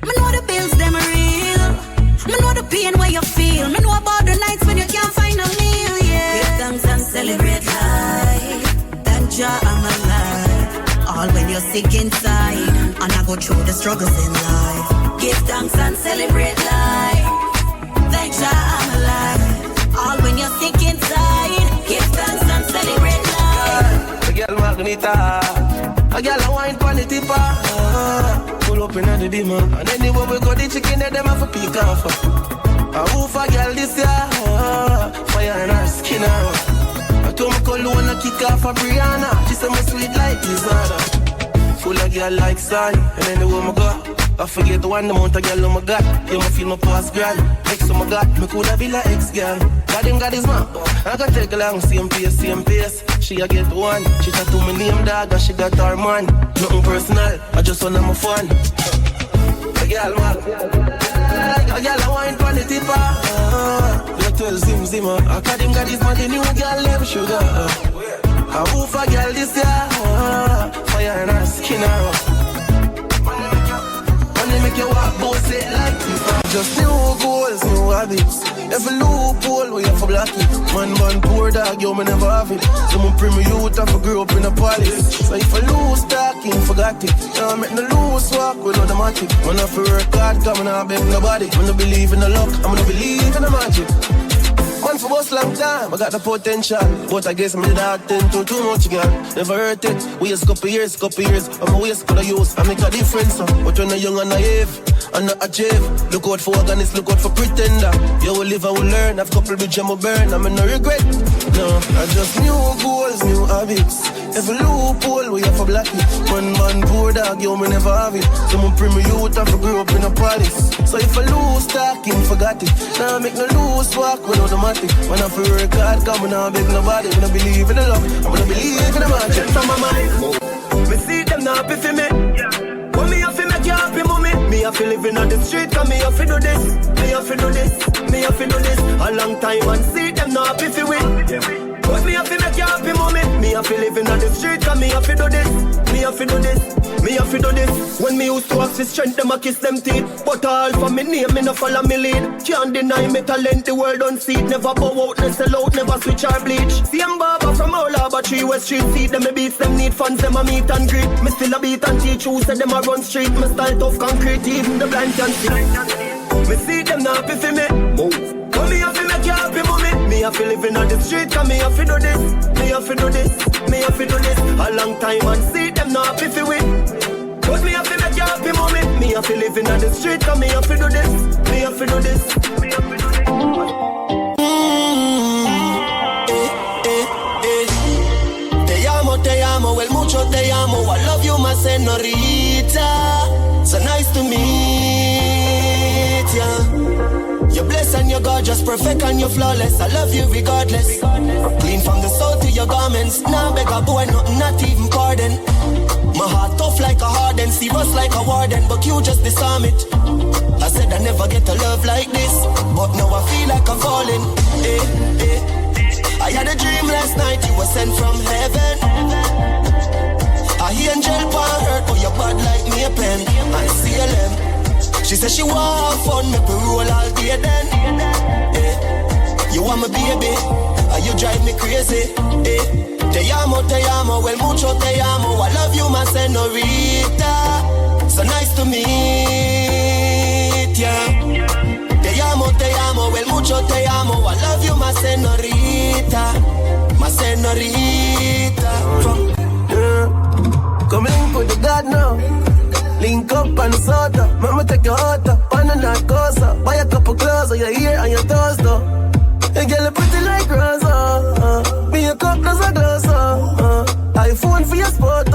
Me know the bills them real. Me know the pain where you feel. Me know about the nights when you can't find a meal. Yeah. Give thanks and celebrate life. Thank Jah I'm alive. All when you're sick inside, and I go through the struggles in life. Give thanks and celebrate life. Thank Jah I'm alive. All when you're sick inside, give thanks and celebrate life. A girl magneta, a girl a wine pon the tipper. Pull up in the dimmer, and anywhere we go, the chicken them have a peek off. A woof a girl this year, fire in her skin. I told me call one a kick off a Brianna. She say me sweet like Lizana. Full of girl like Sally, and anywhere me go, I forget the one amount of girl on my god. You me feel my past grand. Ex on my god, me coulda be like ex-girl. God him got his man, I got take along same pace. She a get one, she tattoo my name dog and she got her man. Nothing personal, I just wanna have fun. A girl man, a girl a wine pon the tipper. You tell Zim, I got him got his man, the new girl name Sugar. A woof a girl this year, fire in her skin. They make you walk both it like FIFA. Just new goals, new habits. Every loophole we have to block it. Man, poor dog, yo, me never have it. Someone bring me youth, I grew up in a palace. So if I lose talking, forgot it. Now I make no loose walk with automatic. When I feel work hard, come and I beg nobody. When I believe in the luck, I'm gonna believe in the magic. Man for us long time, I got the potential. But I guess I'm the hard thing too much, girl. Never hurt it, waste couple years. I'm a waste for the use, I make a difference. But when I'm young and naive, I'm not achieve. Look out for organist, look out for pretender. You will live, I will learn, I've couple bridge, I'm a burn. I'm in no regret, no. I just new goals, new habits. Every loophole, we have to block it. Man, poor dog, yo, me never have it. Someone bring me youth, I grew up in a palace. So if I lose talking, forgot it. Now I make no loose walk with automatic. When I feel work hard, come and I beg nobody. When I believe in the love, I'm gonna believe in the magic. From my mind, me see them not happy for me. When me have to make you happy, mommy. Me have to live in on the street, cause me have to do this. Me have to do this, me have to do this. A long time and see them not happy for me. But me have to make you happy, mommy. Me have to live in on the street, cause me have to do this. Me have to do this, me have to do this. When me used to ask for strength, them a kiss them teeth. But all for me name, me no follow me lead. Can't deny me talent, the world don't see it. Never bow out, no sell out, never switch or bleach. Same barber from all over 3 West Street. See them me beats, them need funds, them a meet and greet. Me still a beat and teach who said them a run street. Me style tough concrete, even the blind can see. Me see them not happy for me. Move. But me have to make you happy, mommy. Me have to live in on the street, cause me have to do this. Me have to do this, me have to do this. A long time and see them not happy for me. But me have to make you happy, mommy. Me have to live in on the street, cause me have to do this. Me have to do this, me have to do this. Te amo, el mucho te amo. I love you, my señorita. So nice to meet ya. You're blessed and you're gorgeous, perfect and you're flawless. I love you regardless. Clean from the soul to your garments. Now beg a boy, not even pardon. My heart tough like a harden, serious like a warden, but you just disarm it. I said I never get a love like this, but now I feel like I'm falling. I had a dream last night, you were sent from heaven. I hear angel pan hurt, but you're bad like me a pen. I see a lamb. She said she want fun, make me roll all day then. You want me baby, and you drive me crazy. Te amo, el mucho te amo. I love you, my señorita. So nice to meet ya. Te amo, el mucho te amo. I love you, my señorita. My señorita. Come link with the God now. Link up on the soda. Mama take your heart up on the narcosa. Buy a couple clothes on your ear and your toes though. You get a pretty like Rosa. Be a cup plus a glass. iPhone for your sport.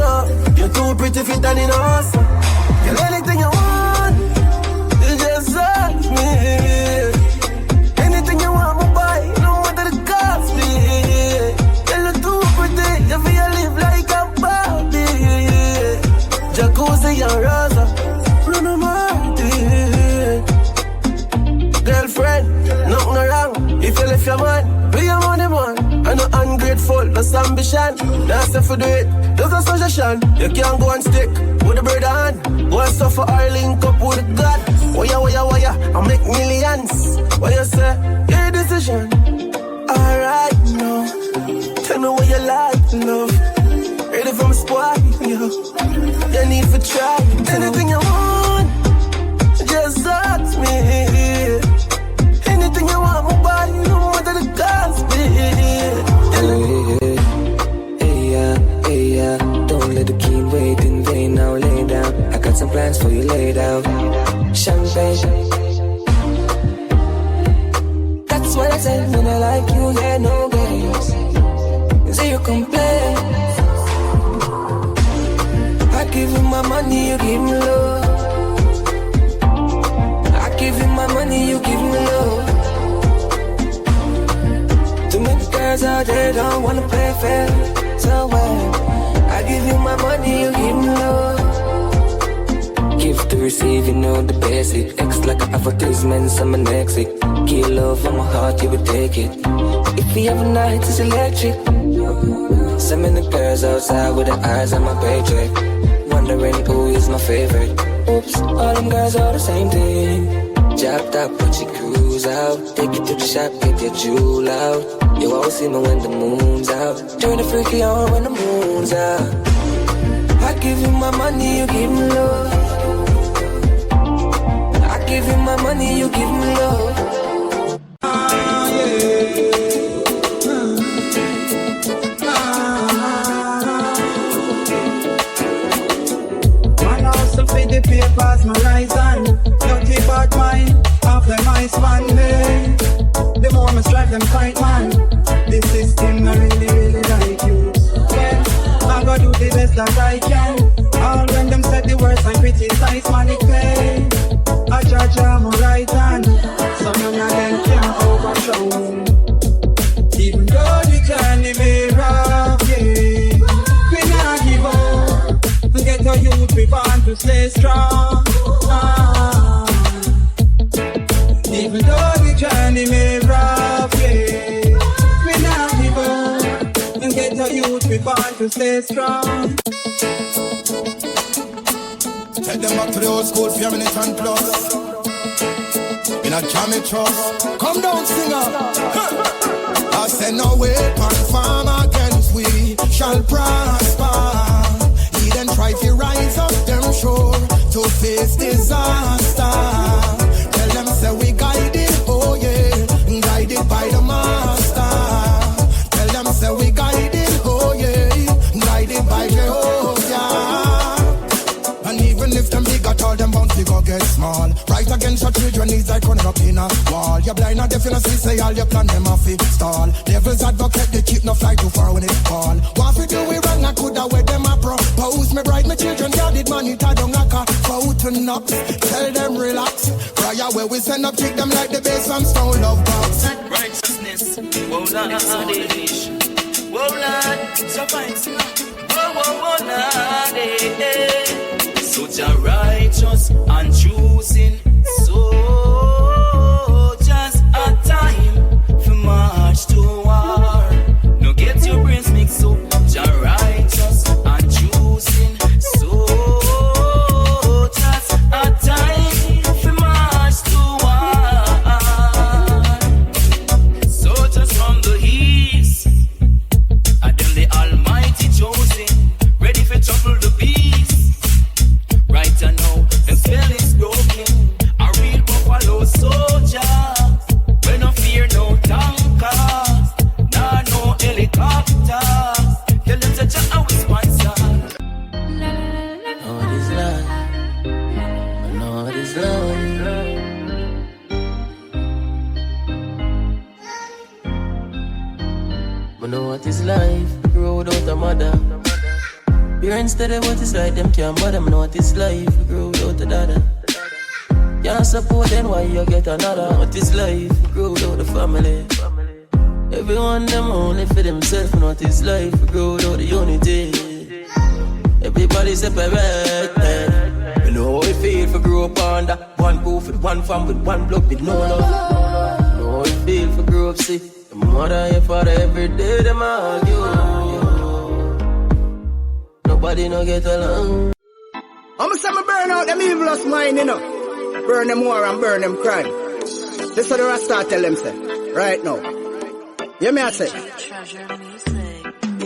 You're too pretty fit and in a house. Get anything you want. You just ask me. Anything you want, me buy. No matter the cost me. You're too pretty. You feel live like a Barbie. Jacuzzi and Rosa. Run a Marty. plus ambition. That's if you do it, there's no suggestion. You can't go and stick with the brother hand. Go and suffer or link up with God. Waya, I make millions. What you say? Your decision. Alright, no. Tell me what you like, love. Ready for my squad, yo. You need to try. Anything you want, just ask me. Anything you want, my body, no more than the cost be. Hey, yeah. Don't let the king wait in vain. Now lay down. I got some plans for you laid out. Champagne. That's what I said when I like you, yeah, no games. Zero complaints. I give you my money, you give me love. I give you my money, you give me love. Too many girls out there don't wanna play fair. So well, I give you my money, you give me love. Give to receive, you know the basic. X like an advertisement, I'm an exit. Give love from my heart, you would take it. If we have a night, it's electric. So many girls outside with their eyes on my paycheck, wondering who is my favorite. Oops, all them girls are the same thing. Drop top, put your cruise out. Take you to the shop, get your jewel out. You always see me when the moon's out. Turn the freaky on when the moon's out. I give you my money, you give me love. I give you my money, you give me love. The papers my rise on, dirty bad mind, after my span day. The more I strive them fight man, the system I really like you. Yeah, I gotta do the best that I can. All when them said the words and criticize man it pay. I judge I'm right hand, so none of them can overthrow. Even though the journey may rough, yeah, we not give up. Get a youth, we want to stay strong. Even though the journey may rough, yeah, we not give up. And get a youth, we want to stay strong. Take them back to the old school, 4 minutes and plus. In a jammy trust. Come down, singer. I say no weapon form against we shall prosper. Then try to rise up them shore to face disaster. Tell them say we guided, oh yeah, guided by the master. Tell them say we guided, oh yeah, guided by Jehovah. And even if them big at all, them bound to go get small. Right against your children is like running up in a wall. You're blind and deaf, you know, see, say all your plan them off it stall. Devil's advocate, they keep no fly too far when it fall. What if you do we wrong, I coulda wear them a propose. Me bright, my children guarded man, it a don't like a fountain up. Tell them relax, cry away, we send up, kick them like the bass from Stone Love Box. Righteousness, whoa Lord, whoa Lord, so fine, whoa Lord, so Jah righteous and choosing soldiers a time for march to war. No get your brains mixed up. Jah righteous and choosing soldiers a time for march to war. Soldiers from the east, and them the Almighty chosen, ready for trouble the beast. Right now, them spell is broken. A real buffalo soldier. We no fear no tankers, nah no helicopter. Tell them to Jah our sponsor. All this love, and all this love. We know what is life. Grow without a mother. Parents tell them what it's like, them can't bother. Me know what it's life, we grow without a dada. Can't support them, why you get another? What is life, we grow without the family. Everyone them only for themselves, know what it's life, we grow without the unity. Everybody separate, we know how it feel for grow up under one roof with one fam with one blood with no love. Know how it feel for grow up sick. Mother and father every day them argue. Nobody no get along. I'ma say me burn out them evilest mind, you know. Burn them war and burn them crime. This is what the Rasta tell them, say. Right now. Hear me I say.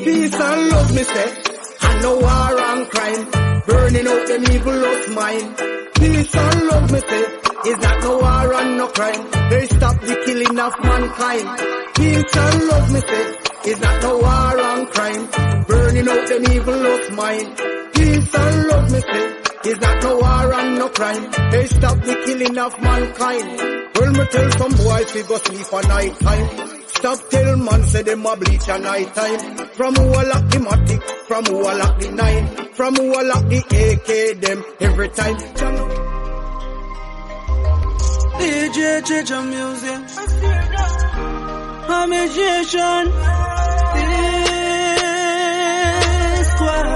Peace and love, me say. And no war and crime. Burning out them evilest mind. Peace and love, me say. Is that no war and no crime? They stop the killing of mankind. Peace and love, me say. Is that no war and crime? Burning out them evilest mind. Peace and love, me say. Is that no war and no crime? They stop the killing of mankind. Well, me tell some boys we go sleep at night time. Stop tell man say them a bleach at night time. From who a lock the matic, from who a lock the 9, from who a lock the AK them every time. DJ change your music. Amazation. Squad.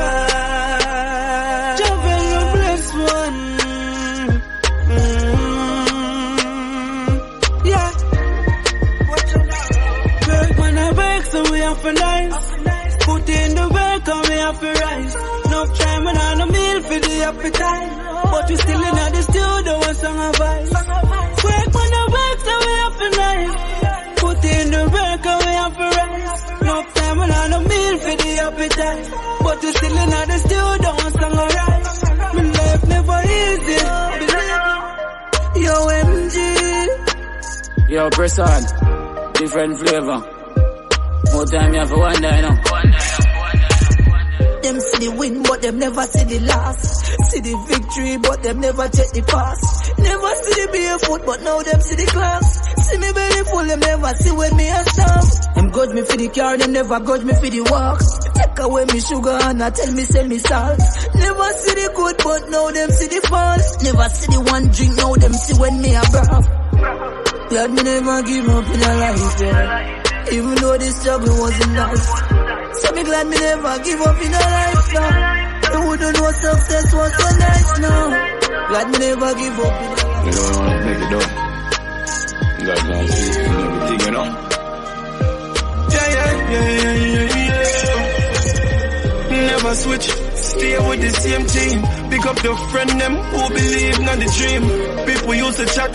For nice. Put in the work and we have to rise. No time and on a meal for the appetite. But we still in the studio and song of vice. Work on the work so we have to nice. Put in the work and we have to rise. No time and on a meal for the appetite. But we still in the studio and song of rise. My life never easy. Yo MG. Yo press on. Different flavor. More time you have to wonder, you know. Them see the win, but them never see the loss. See the victory, but them never check the pass. Never see the barefoot, but now them see the class. See me belly full, them never see when me a stop. Them grudge me for the car, them never grudge me for the walk. Take away me sugar and I tell me send me salt. Never see the good, but now them see the fault. Never see the one drink, now them see when me a broth. Glad me never give up in a life, yeah. Even though the struggle wasn't nice. So me glad me never give up in a life now. I wouldn't know success was so nice now. Glad me never give up in a life. You don't want to make it up. God knows you and everything, you know. Yeah. Never switch, stay with the same team. Pick up the friend them who believe in the dream. People used to chat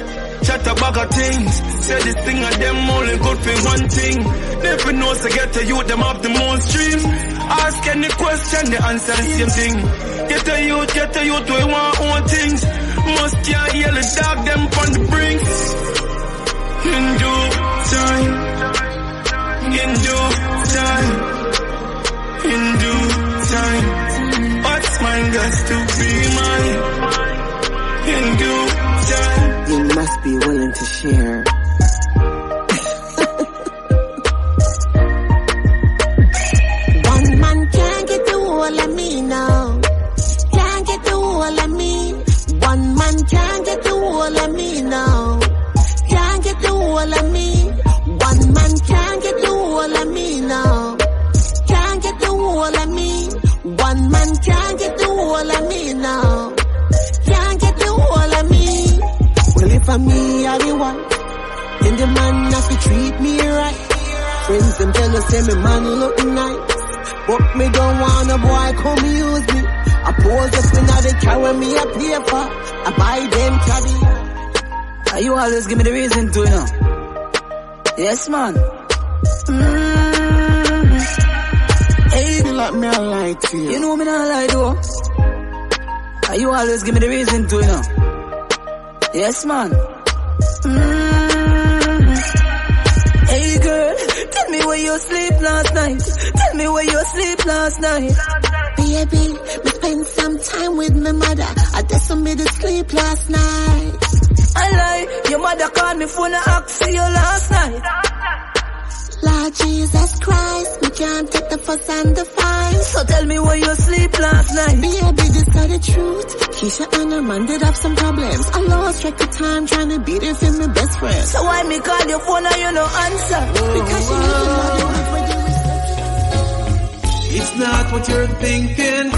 about of things. Say this thing of them only good for one thing. Never knows to get to you, them up the most dreams. Ask any question, they answer the same thing. Get to you, we want own things. Must can't hear the dog, them on the brinks. In due time, in due time, in due time. What's mine got to be mine. In due time. You must be willing to share. One man can't get the whole of me now. Can't get the whole of me. One man can't get the whole of me now. Can't get the whole of me. One man can't get the whole of me now. Can't get the whole of me. One man can't get the whole of me now. Can't get the whole of me. Well, if I'm me, I be one. Then the man have to treat me right. Friends them tell us say me man look nice. But me don't want a boy come use me. I pose up in they carry me a paper. I buy them caddy. You always give me the reason to, you know. Yes, man. Hey, you like me, I lie to you. You know me not lie, though. You always give me the reason to, you know. Yes, man. Hey, girl, tell me where you sleep last night. Tell me where you sleep last night. Baby, me spend some time with my mother. I just made it sleep last night. I lie, your mother called me phone and asked for you last night. Lord Jesus Christ, me can't take the fuss and the fine. So tell me where you sleep last night. Baby, this is the truth. Keisha and her man did have some problems. I lost track of time trying to beat it for my best friend. So why me call your phone and you no answer? Because you never know the word where you It's not what you're thinking.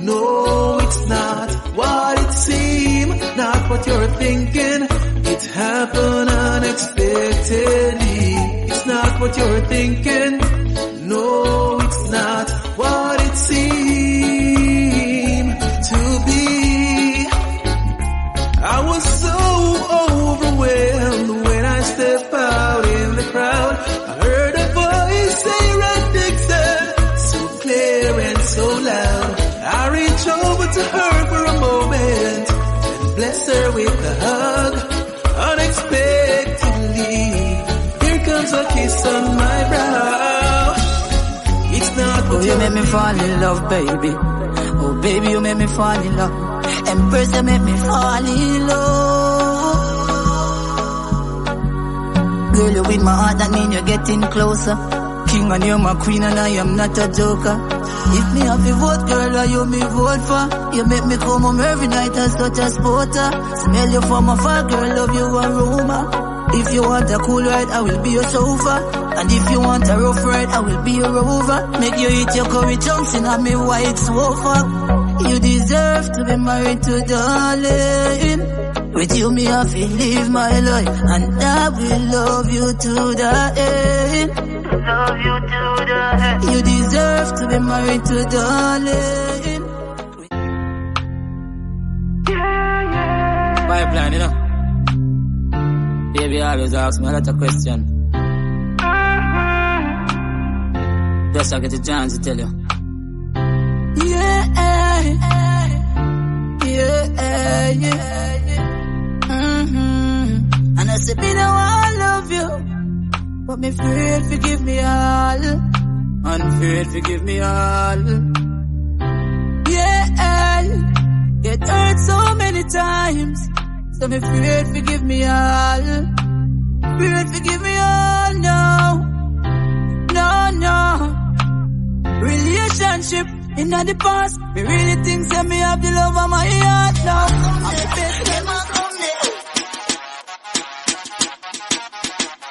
No, it's not what it seems. Not what you're thinking. It happened unexpectedly. It's it's not what you're thinking. No, it's not what it seemed to be. I was so overwhelmed when I stepped out in the crowd. I heard a voice say right Dixon, so clear and so loud. I reached over to her for a moment and blessed her with a hug. Unexpectedly, here comes a kiss on my brow. It's not what you make me fall in love, baby. Oh, baby, you make me fall in love. Empress, you make me fall in love. Girl, you with my heart, that mean you're getting closer. King and you're my queen and I am not a joker. If me have to vote, girl, why you me vote for? You make me come home every night as such a sporter. Smell you from afar, girl, love you aroma. If you want a cool ride, I will be your chauffeur. And if you want a rough ride, I will be your rover. Make you eat your curry chunks in a me white sofa. You deserve to be married to darling. With you me have to live my life, and I will love you to the end. Love you to the end. You deserve to be married to darling. Pipeline, you know. Baby always ask me a lot of questions. Just I get a chance to tell you. Yeah. And I said, me know I love you, but me afraid forgive me all. Unafraid forgive me all. Yeah, it hurt so many times, so me afraid forgive me all. Afraid forgive me all, no. Relationship in the past, me really think that me have the love of my heart now. I'm the best ever come there.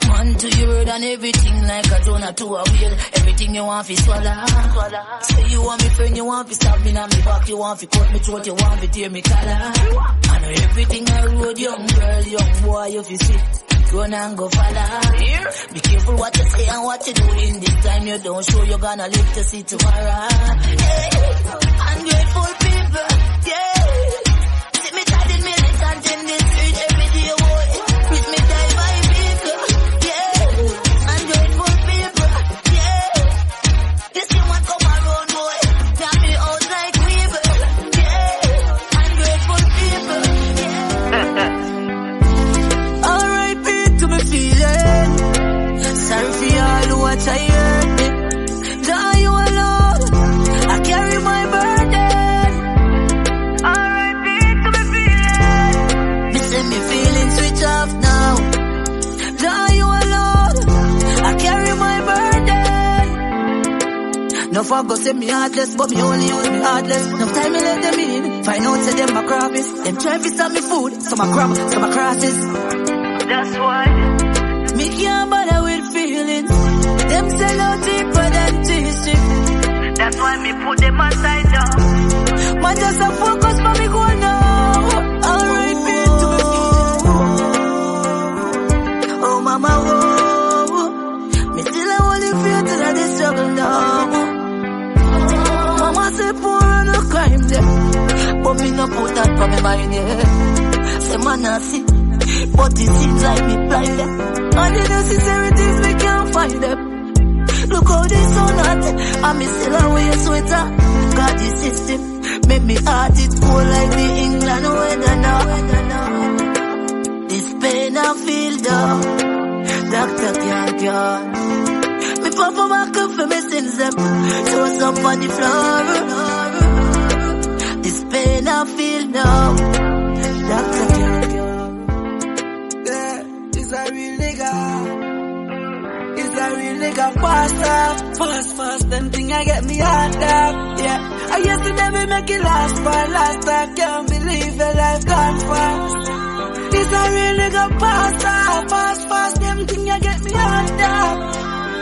Man to your word and everything like a donut to a wheel. Everything you want fi swallow. Say you want me friend, you want fi stab me on me back, you want fi cut me throat, you want fi tear me collar. I know everything I road, young girl, young boy, you fi see. Run and go follow. Be careful what you say and what you do. In this time you don't show, you're gonna live to see tomorrow. Hey, ungrateful people, yeah. See me tired militant in this street every day, boy. With me die by people, yeah. Ungrateful people, yeah. You see what come around, boy. Got me out like weevil, yeah. Ungrateful people, yeah. Sorry for all who watch I hurt me. Now you alone, I carry my burden. R.I.P. to me feeling. Me say me feeling switch off now. Now you alone, I carry my burden. No fuck go say me heartless, but me only use me heartless. No time me let them in. Find out say them my crabbies. Them try to stop me food, some I grab, some I crosses. That's why me can't bother with feelings. Them sell out deeper than T-strip. That's why me put them aside now. Man just a focus for me go now. R.I.P. to me feelings. Oh mama, whoa. Me still a holy feel till I dey struggle now. Mama say poor and no crime there, but me no put that for me mind, yeah. Say man I see, but it seems like me blind them. All the necessary things we can't find them. Look how they so hot, and me still a wear sweater. Got the system, make me heart it cold like the England weather now. This pain I feel down, doctor can't cure. Me papa back up for me sins them, toes up on the floor. This pain I feel now, doctor can't cure. It's a real nigga. It's a real nigga. Fast. Them thing I get me hard up. Yeah. I used to never make it last for last. I can't believe your life gone fast. It's a real nigga. Fast. Them thing I get me hard up.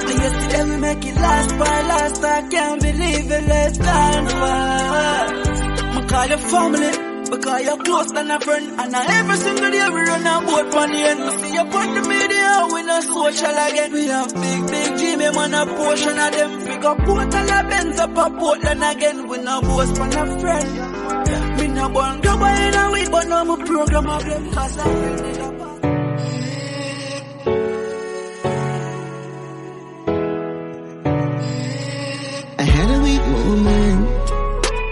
I used to never make it last for last. I can't believe your life gone fast. I call your family. Because you're close than a friend. And every single day we run a boat on the end. I see you on the media, we not social again. We have big Jimmy man, a portion of them. Pick up boat and a Benz up a Portland again. We no boast on a friend. Me no born go by in a week, but now my program of them. Cause I really love her. I had a weak moment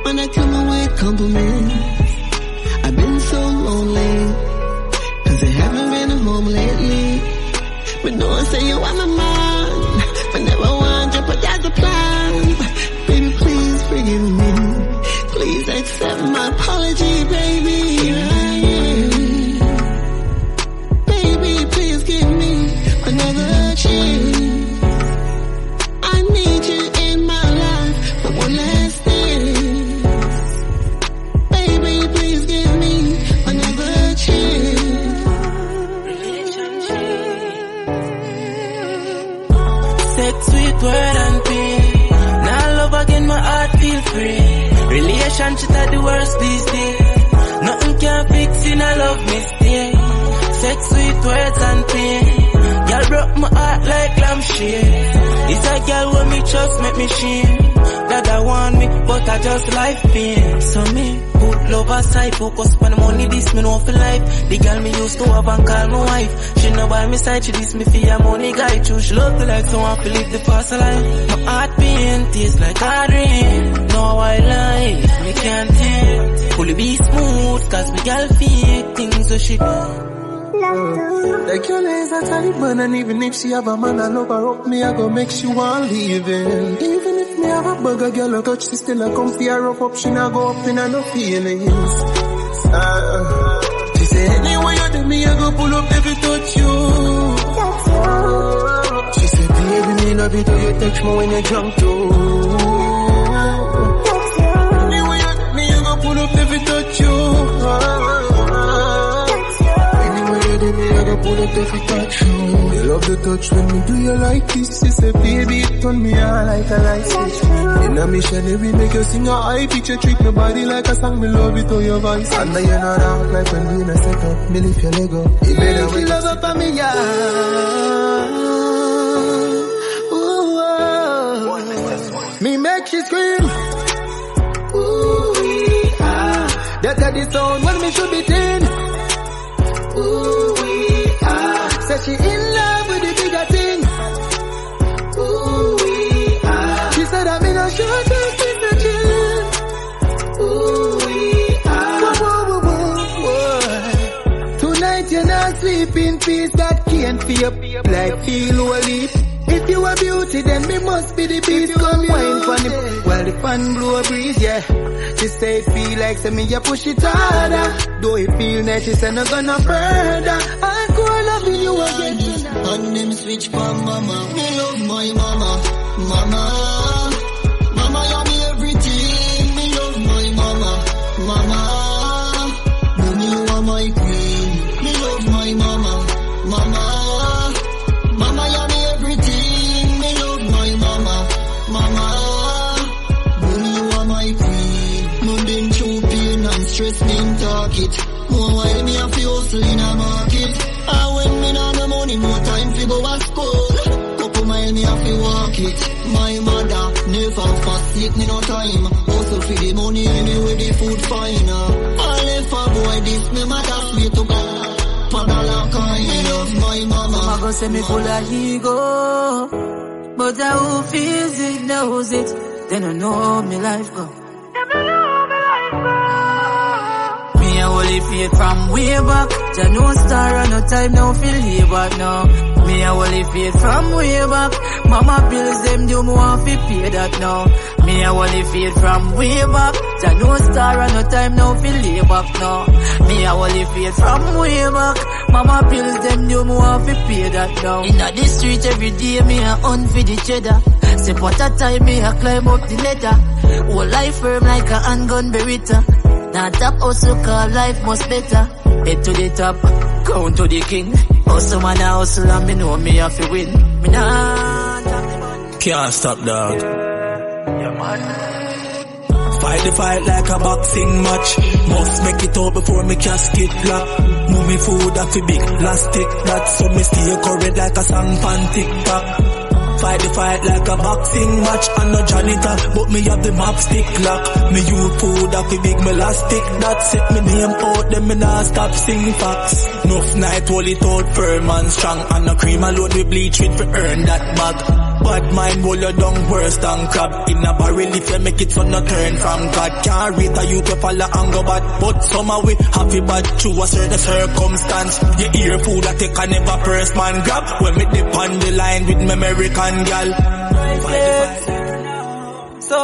when I come away with compliments. I've been so lonely, cause I haven't been home lately. But no one say you are my man, but never want you, but that's the plan. Baby, please forgive me. Please accept my apology, baby. Baby, please give me another chance. I need you in my life for one last thing. Baby, please give me another chance. Sex, sweet word and pain. Now love again, my heart feel free. Relationship are the worst these days. Nothing can fix in a love mistake. Sex, sweet words and pain. Girl broke my heart like lampshade. It's a girl when me trust make me shame. That I want me, but I just like pain. So me put love aside, focus on the money. This me know for life. The girl me used to have and call my wife. She no by me side, she this me for your money guy too. She love me like someone to live the fast life. My heart pain tastes like hard rain. No white life, me can't take. Fully be smooth, cause me girl fake things so she do. Like your legs are Taliban, and even if she have a man, I love her up, me I go make she want leaving. Even if me have a bugger girl, I touch, she still a come for her rough up, she not go up in her no feelings. She say anyway you do me, I go pull up every touch you. She say baby, me love it, you touch me when you jump too. Anyway you do me, I go pull up every touch you. I go pull up every touch you. You love the touch when me do you like this. She say baby it turn me on like a light switch. In a missionary make you sing a high pitch. You treat my body like a song, me love it to your voice. And now you not out like when we in a set up. Me lift your leg up. You better wake up. Love up on me, yeah. Ooh, me make she scream. Ooh, that's the sound when me should be thin. Ooh, say she in love with the bigger thing. Ooh, she said I'm in a short term signature. Ooh, tonight you're not sleeping, peace that can't feel like feel holy. If you are beauty, then me must be the beast. Come wine for the while the fan blow a breeze, yeah. She say it feel like say me you push it harder. Though it feel nice, she say no gonna further. I go loving you again. And them switch for mama. Me love my mama. Mama, mama, you me everything. Me love my mama. Mama, when you are my queen. Me love my mama. Mama, mama, you me everything. Me love my mama. Mama, when you are my queen. No been through pain and stress, me in target. More while me have to hustle in a market. And when me not no money, more time to go to school. Couple mile me have to walk it. My mother never forsake me no time. Also for the money, me with the food fine. All if a boy this, me mother sweet to go. Padala kind of my mama. Mama go say me full of ego, but who feels it knows it. They don't know me life go. Me a holy faith from way back. Jah no star and no time no feel labor now. Me a holy faith from way back. Mama bills them do me want fi pay that now. Me a holy faith from way back. Jah no star and no time no feel labor now. Me a holy faith from way back. Mama bills them do me want fi pay that now. Inna the street every day me a hunt for the cheddar. Say what a time me a climb up the ladder. Whole life firm like a handgun beretta. Now top hustle call life much better. Head to the top, count to the king. Hustle man a hustle and me know me have to win. Me nah can't stop dog. Fight the fight like a boxing match. Must make it out before me casket flap. Move me food off a big plastic. That's so me stay current like a song pan TikTok. Fight the fight like a boxing match. I'm no janitor, but me have the map stick lock. Me use food off a big elastic. That set me name out, then me nah stop sing facts. Enough night, hold it out firm and strong. And no cream alone we bleach with to earn that bag. Bad mind roll you down worse than crab. In a barrel if you make it so no turn from God. Can't rate a youth to follow and go bad. But somehow we happy bad through a certain circumstance. You hear food that take a never first man grab. When me dip on the line with me American gal. So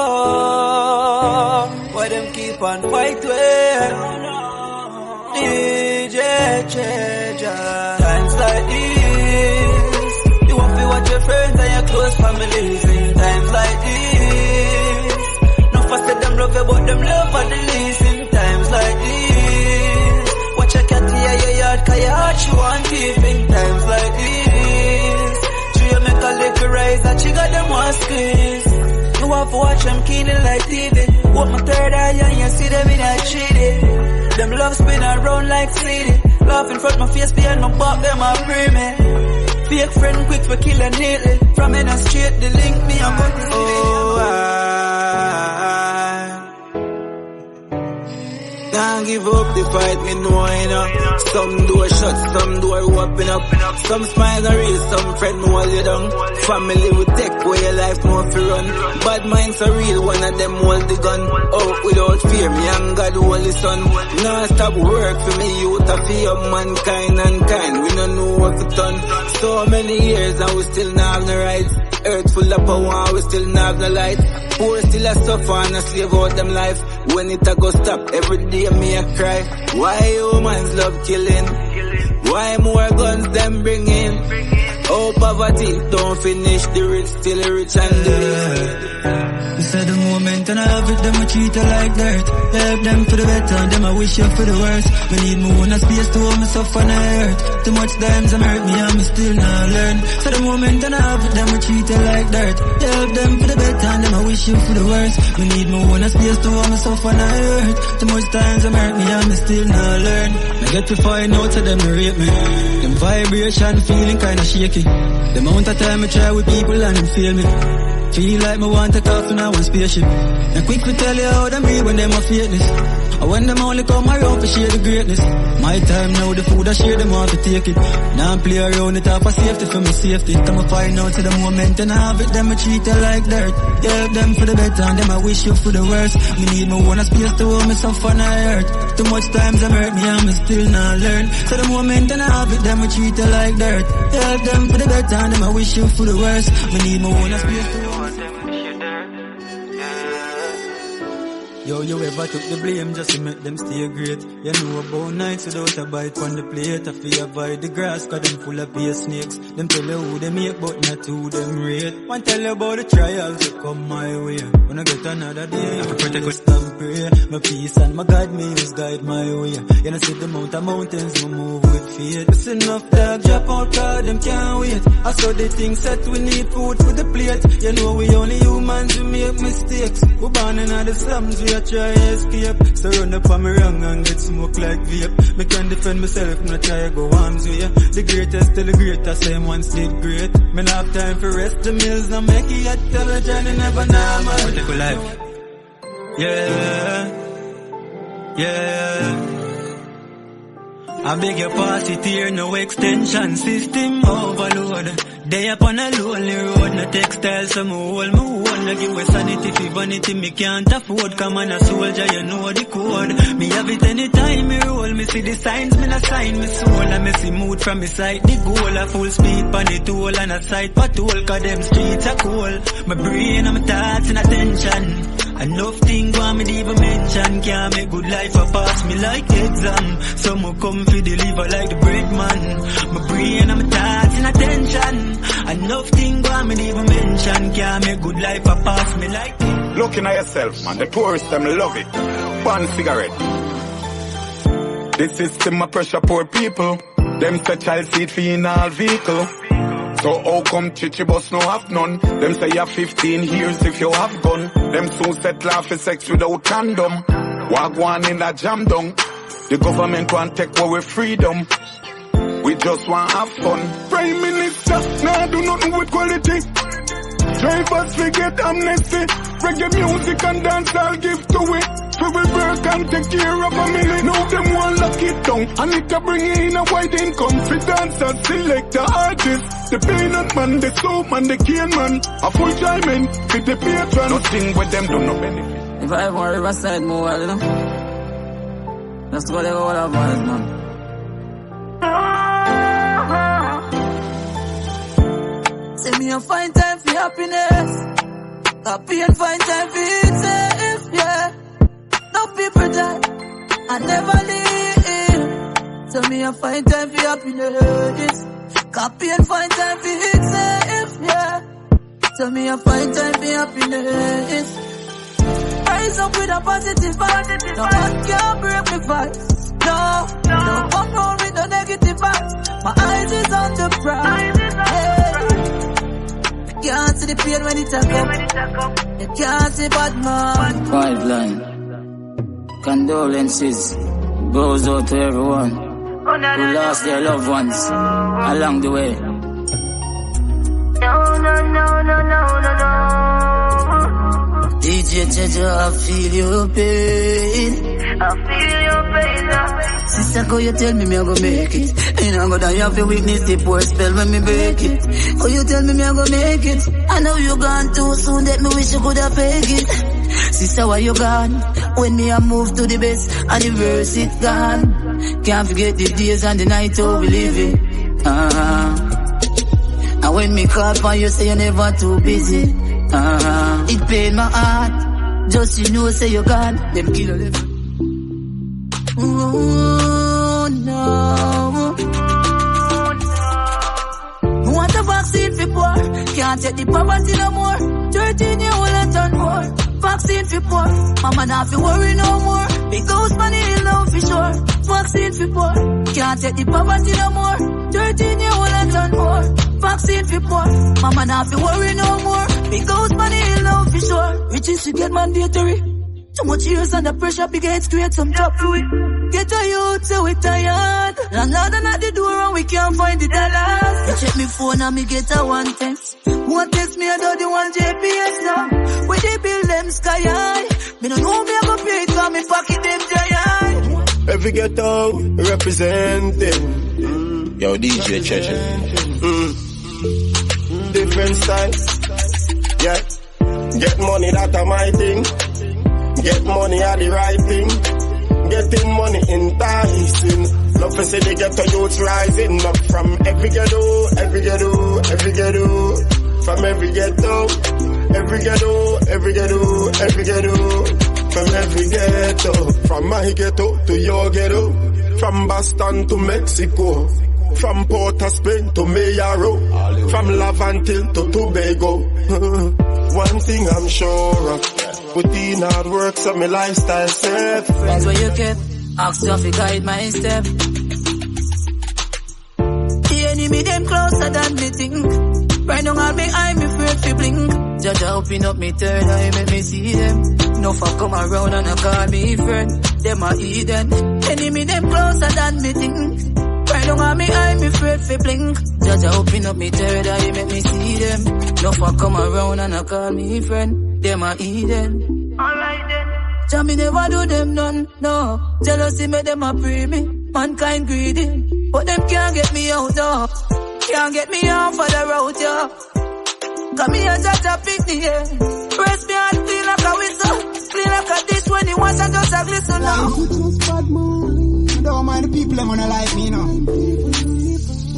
why them keep on fight with DJ Cheja? Times like this, you want to watch your friends and your close families in times like this. No faster them love you, but them love for the least in times like this. Watch your cat here, your yard, cause your heart she want keep in times like this. You make a little rise and she got them one squeeze. You want to watch them keenly like TV. What my third eye and you see them in a treaty. Them love spin around like CD. Laugh in front my face behind my back, them a free me. Fake friend quick for killing neatly. From in a straight the link me and put the can't give up the fight, me know, you know. Some door shut, some door open up. Some smiles are real, some friend hold you down. Family will take away your life, no fi run. Bad minds are real, one of them hold the gun. Out without fear, me and God hold his son. Now stop work for me, youth a fear mankind and kind. We don't know what to done. So many years and we still not have no rights. Earth full of power, we still not have no light. Poor still a suffer and a slave out them life. When it a go stop, every day me a cry. Why humans love killing? Why more guns them bring in? Oh, poverty don't finish, the rich still rich and the You said the moment and I have it, them I treat you like dirt. Help them for the better and them I wish you for the worst. Me need more own space to hold myself on the earth. Too much times I'm hurt me and me still not learn. So the moment and I have it, them I treat you like dirt. Help them for the better and them I wish you for the worst. Me need more own space to hold myself on the earth. Too much times I'm hurt me and me still not learn. I get to find out so them rate me. Them vibration feeling kinda shaky. The amount of time I try with people and them feel me. Feel like me want to take off in a one spaceship. And quick to tell you how them be when them a fakeness. And when them only come around to share the greatness. My time now, the food I share them want to take it. Now I play around it off for safety for me safety. Come and find out to the moment and I have it, them I treat you like dirt. Help them for the better and them I wish you for the worst. Me need me one space to hold myself on the earth. Too much times I'm hurt me and me still not learn. So the moment and I have it, them I treat you like dirt. Help them for the better and them I wish you for the worst. Me need me one space to hold. Yo, you ever took the blame just to make them stay great? You know about nights without a bite on the plate. I feel avoid the grass cause them full of pay snakes. Them tell you who they make but not who them rate. One tell you about the trials that come my way. When I get another day, I protect with and pray. My peace and my God may use guide my way. You know see the mountains, we move with faith. It's enough dog drop out cause them can't wait. I saw the things that we need food for the plate. You know we only humans, we make mistakes. We born in the slums, we try escape. So run up on me wrong and get smoke like vape. Me can defend myself, me try go arms way. The greatest till the greatest, same once did great. Me not have time for rest the mills and make it yet. Tell the journey never normal. Take a life. Yeah. Yeah. I beg your pass it here, no extension system overload. They up on a lonely road, no textile, so me hold me one. No give me sanity for vanity, me can't afford. Come on a soldier, you know the code. Me have it anytime me roll, me see the signs, me not sign me soul. And me see mood from me sight, the goal. A full speed pan the toll and a sight patrol, cause them streets are cold. My brain and my thoughts and attention. Enough things want me to even mention. Can't make good life a pass me like exam. Some will come for deliver like the bread man. My brain and my thoughts and attention. Enough things want me to even mention. Can't make good life a pass me like it. Looking at yourself, man. The tourists them love it. One cigarette. This system a pressure poor people. Them say child seat for in all vehicle. So how come chichi boss no have none? Them say you have 15 years if you have gun. Them soon settle for sex without condom. Wagwan in that jam down. The government want take away freedom. We just want have fun. Prime Minister, nah do nothing with quality. Drivers forget amnesty. Reggae music and dance I'll give to it. So we work and take care of family. Now them want lock it down. I need to bring in a wide income. For dancers, select the artists. The peanut man, the soap man, the cane man. A full time in, with the patron. Nothing with them do no benefit. If I ever Riverside more, you know. That's what they all have, man. Say me a find time for happiness. Happy and find time for it, safe, yeah. No people die, I never leave. So me a find time for happiness. Copy and find time for it, safe, yeah. So me a find time for happiness. Rise up with a positive vibe. No one can break me vibes. No come round with no negative vibes. My eyes is on the prize. You can't see the pain when it come. You can't see bad man. Five line. Condolences goes out to everyone who lost their loved ones along the way. No. DJ Jah, I feel your pain. I feel your pain now. Sister, go you tell me I go make it. Ain't I go die of your weakness, the poor spell when me break it. Oh, you tell me I go make it. I know you gone too soon, that me wish you could have fake it. Sister, why you gone? When me I move to the best, and the verse it gone. Can't forget the days and the night how we live it. And when me call for you, say you're never too busy. It pain my heart. Just you know, say you gone. Them kill them. Oh no. Want a vaccine for poor. Can't take the poverty no more. 13 years old and turn more. Vaccine for poor. Mama not fi worry no more. Big house money in love for sure. Vaccine for poor. Can't take the poverty no more. 13 years old and turn more. Vaccine for poor. Mama not fi worry no more. Big house money in love for sure. Riches to get mandatory. Too much years under pressure, big heads create some job to it. Get a youth, so we tired. Landlord at the door and we can't find the dollars. You check me phone and me get a one text. One text me, I do the one JPS now. Where they build them sky high. Me no know me I go pay, cause me pocket them giant. Every ghetto representing. Yo, DJ Treasure. Different styles. Yeah. Get money, that's my thing. Get money at the right thing. Getting money enticing. Love to see the ghetto youths rising up from every ghetto. From every ghetto. From every ghetto. From my ghetto to your ghetto. From Boston to Mexico. From Port of Spain to Mayaro. From Lavantil to Tobago. One thing I'm sure of. Put in hard work so my lifestyle safe. Friends where you kept, ask you if you guide my step. The enemy them closer than me think. Right now on me eye, me afraid to blink. Jah open up me third eye, make me see them. No fuck come around and I call me friend. Them a heathen. Enemy them closer than me think. Right now on me eye, me afraid to blink. Jah open up me third eye, make me see them. No fuck come around and I call me friend. Them a Eden. Alright then. Jah me never do them none, no. Jealousy make them a pray me. Mankind greedy, but them can't get me out, no. Can't get me off of the road, yo. Got me a Jah pick me, yeah. Press me heart clean like a whistle. Clean like a dish when you want and just a glisten now. Bad man. Don't mind the people them wanna like me, no.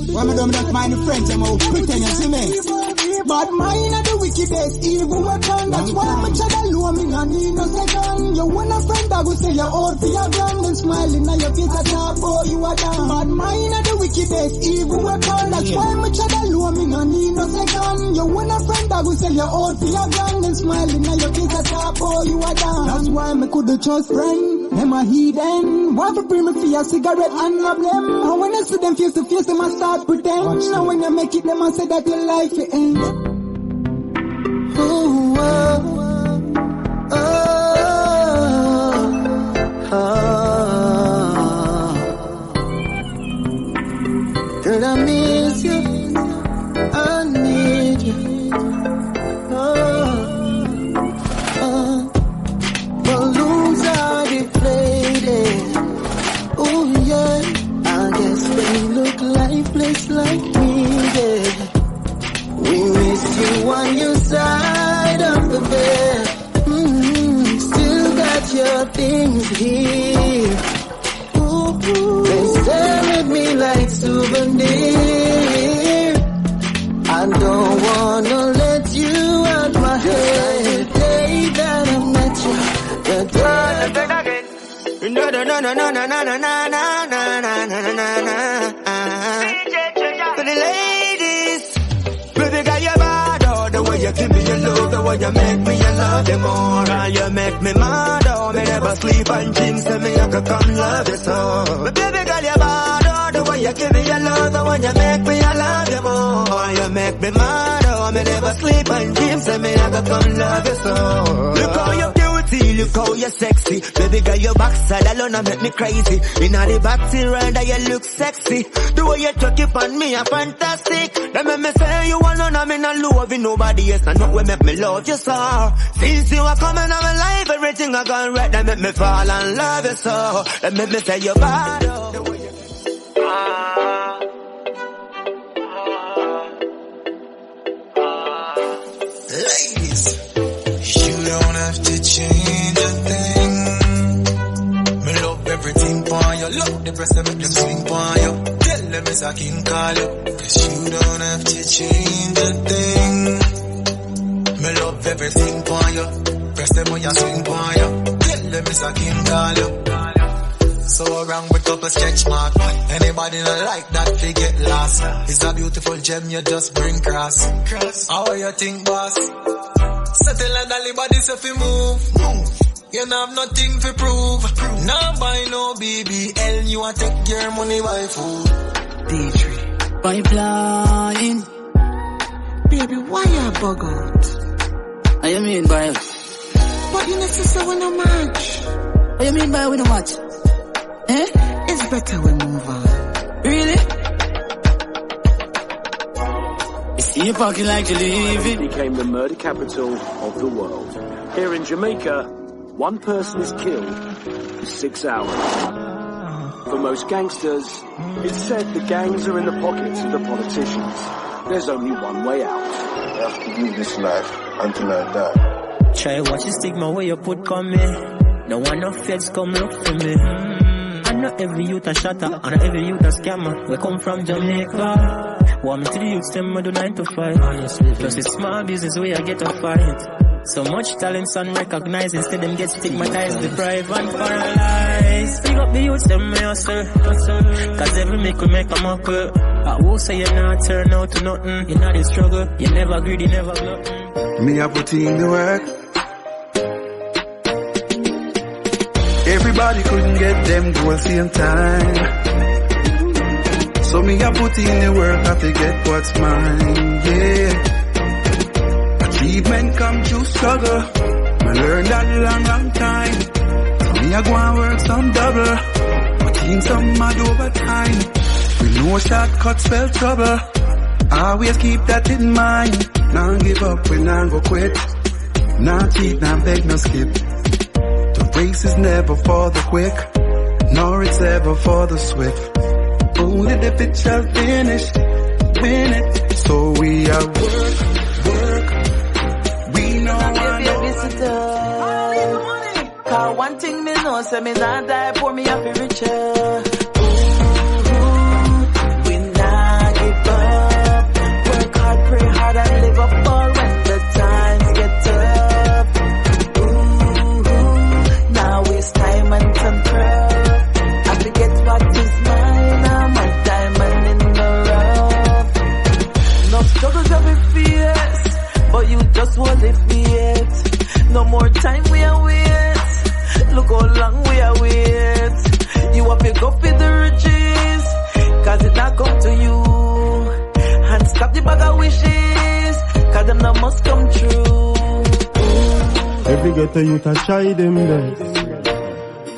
When me don't mind the friends them who pretend you see me. Bad mind are the wickedest, evil weapon. That's why I'm a child alone, me and need no second. You want a friend that will say you're old for your gun. Then smiling at your face at top, boy, you are down. Bad mind are the wickedest, evil weapon. That's why I'm a child alone, me and need no second. You want a friend that will say you're old for your gun. Then smiling at your face at top, boy, you are down. That's why me could trust friend. them a heathen. Want to bring me for a cigarette and a blem. And when I see them face to face, them a start pretend. Now when you make it, them a say that your life will end. Ooh, oh, oh, oh, oh. Girl, I miss you. I need you. Balloons are deflated. Oh yeah, I guess they look lifeless like me, yeah. We miss you on your side of the bed. Still got your things here. Ooh, they stare at me like souvenir. I don't wanna let you out my head. The day that I met you, the day no. For the ladies, baby, got your bad, oh, the way you give me your love, the way you make me, you love you more. And you make me mad, oh, me never sleep and dreams, tell me I could come love you so. But baby, got your bad, oh, the way you give me your love, the way you make me, I love you more. You make me mad, oh, me never sleep and dreams, tell me I could come love you so. Look how you're beauty, look how you're sexy. Baby, got your backside alone, make me crazy. Inna the backseat rider, you look sexy. The way you chuck it on me, are fantastic. They make me say you alone, I'm in a love with nobody else. And not we make me love you so. Since you are coming on my life, everything I gone right. They make me fall and love you so. They make me say you're bad, oh. Ladies, you don't have to change a thing. Me love everything for you. Love the breast and make them swing for you. Tell them it's a king call you. Cause you don't have to change a thing. Me love everything for you. Press them when you swing for you. Tell them it's a king call you. So around with couple sketch mark. Anybody not like that, they get lost. It's a beautiful gem, you just bring cross. How you think, boss? Settle like dolly body, so if you move. You don't have nothing to prove. Now buy no BBL, you want take your money by food. D3 pipeline. Baby, why you bug out? What you mean by? But you necessarily no match. What you mean by we no match? Eh? It's better we move on. Really? You see you parking like you leave it. Became the murder capital of the world. Here in Jamaica, one person is killed in 6 hours. For most gangsters, it's said the gangs are in the pockets of the politicians. There's only one way out. I have to live this life until I die. Try watch the stigma where you put come me. No one of feds come look for me. And not every youth a shatter, and not every youth a scammer. We come from Jamaica. Want me to the youths, them I do 9 to 5. Plus it's small business where I get a fight. So much talents unrecognized, instead them get stigmatized, deprived and paralyzed. Pick up the youths, them may hustle. Cause every make we make a muckle. I will say you're not turn out to nothing. You're not in struggle, you never greedy, never glutton. Me I put in the work. Everybody couldn't get them goals same time. So me I put in the work, I forget what's mine, yeah. Achievement come through struggle. I learned that long time. So me I go and work some double. My team some mad overtime. We know shortcuts spell trouble. Always keep that in mind. Now give up, we now go quit. Now cheat, now beg, no skip. The race is never for the quick, nor it's ever for the swift. Only the fit shall finish, win it. So we are work. We know I know. Cause one thing me know, say me not die, pour me up in richer. We not give up. Work hard, pray hard, and live up all when the times get tough. Now waste time and some craft. I forget what is mine, I'm a diamond in the rough. No struggles of it fierce, but you just won't lift me yet. No more time we are wait. Look how long we are wait. ghetto youth a try them best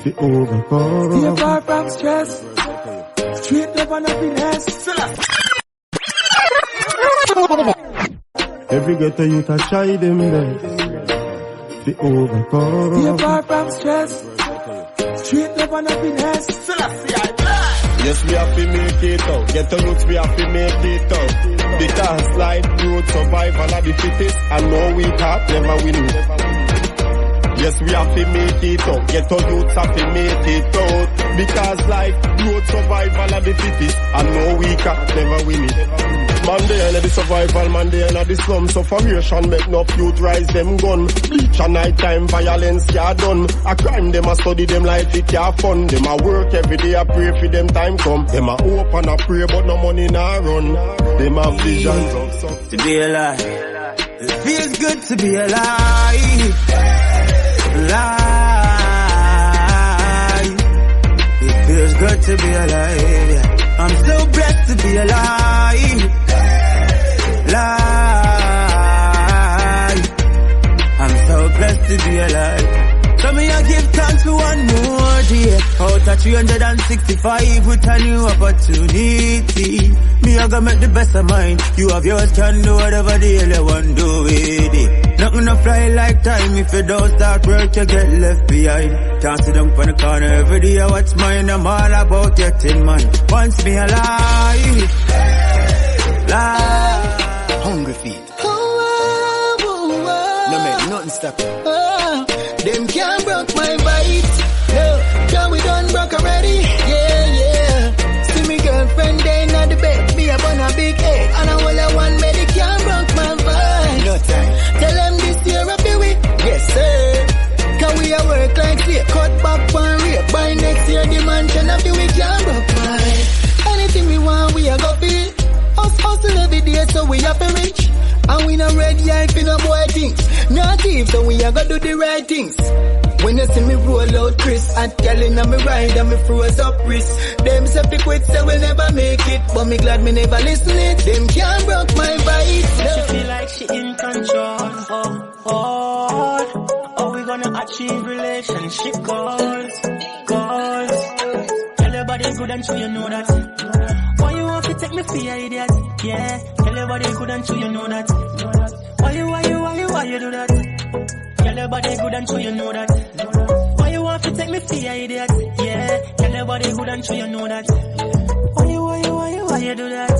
fi overcome. Stay far from stress. Street love and happiness. Every ghetto youth a try them best fi overcome. Stay far from stress. Street love and happiness. Yes, we have to make it out. Ghetto youth, we have to make it out. Because life, growth, survival are the fittest, and no weak heart never win. Yes, we have to make it out. Ghetto youths have to make it out. Because life, growth, survival are the fittest, and no weak heart never win it. Man day in the survival, man day in the slum. Sufferation make no youth rise them gun. Bleach and night time violence ya done. A crime them a study them life it ya fun. Them a work every day a pray for them time come. Them a hope and a pray but no money nah run. Them a visions of success. To be alive, it feels good to be alive. Alive. It feels good to be alive. I'm so blessed to be alive. I'm so blessed to be alive. So me I give thanks for one more day. Out of 365 with a new opportunity. Me I gonna make the best of mine. You have yours, can do whatever the hell you want do with it. Nothing to fly like time. If you don't start work, you get left behind. Can't sit down on the corner every day. What's mine? I'm all about getting mine. Once me alive. Live. Hungry feet. No make nothing stop it. Them can't broke my bite. No, can we done broke already? Yeah. See me girlfriend there in the bed. Me up on a big egg. And I will have one bed. They can't broke my vibe. No time. Tell them this year I'll be with. Yes, sir. Can we a work like this? Cut back one rate. By next year the mansion I'll be with. Can't broke mine. Anything we want we a go be. Us hustle every day so we have to reach. And we no red yard for no boy things. Not thief, so we a go do the right things. When you see me roll out Chris, at girl inna me ride and me froze up wrist. Them say fi quit, say we'll never make it. But me glad me never listen it. Them can't broke my vibe. She feel like she in control. Oh, we gonna achieve relationship goals. Tell your body good and true, you know that. Why you want to take me for your idiot? Yeah, tell your body good and true, you know that. Why you do that? Tell your body good and true, you know that. Why you want to take me for your idiot? Yeah, tell your body good and true, you know that. Why you do that?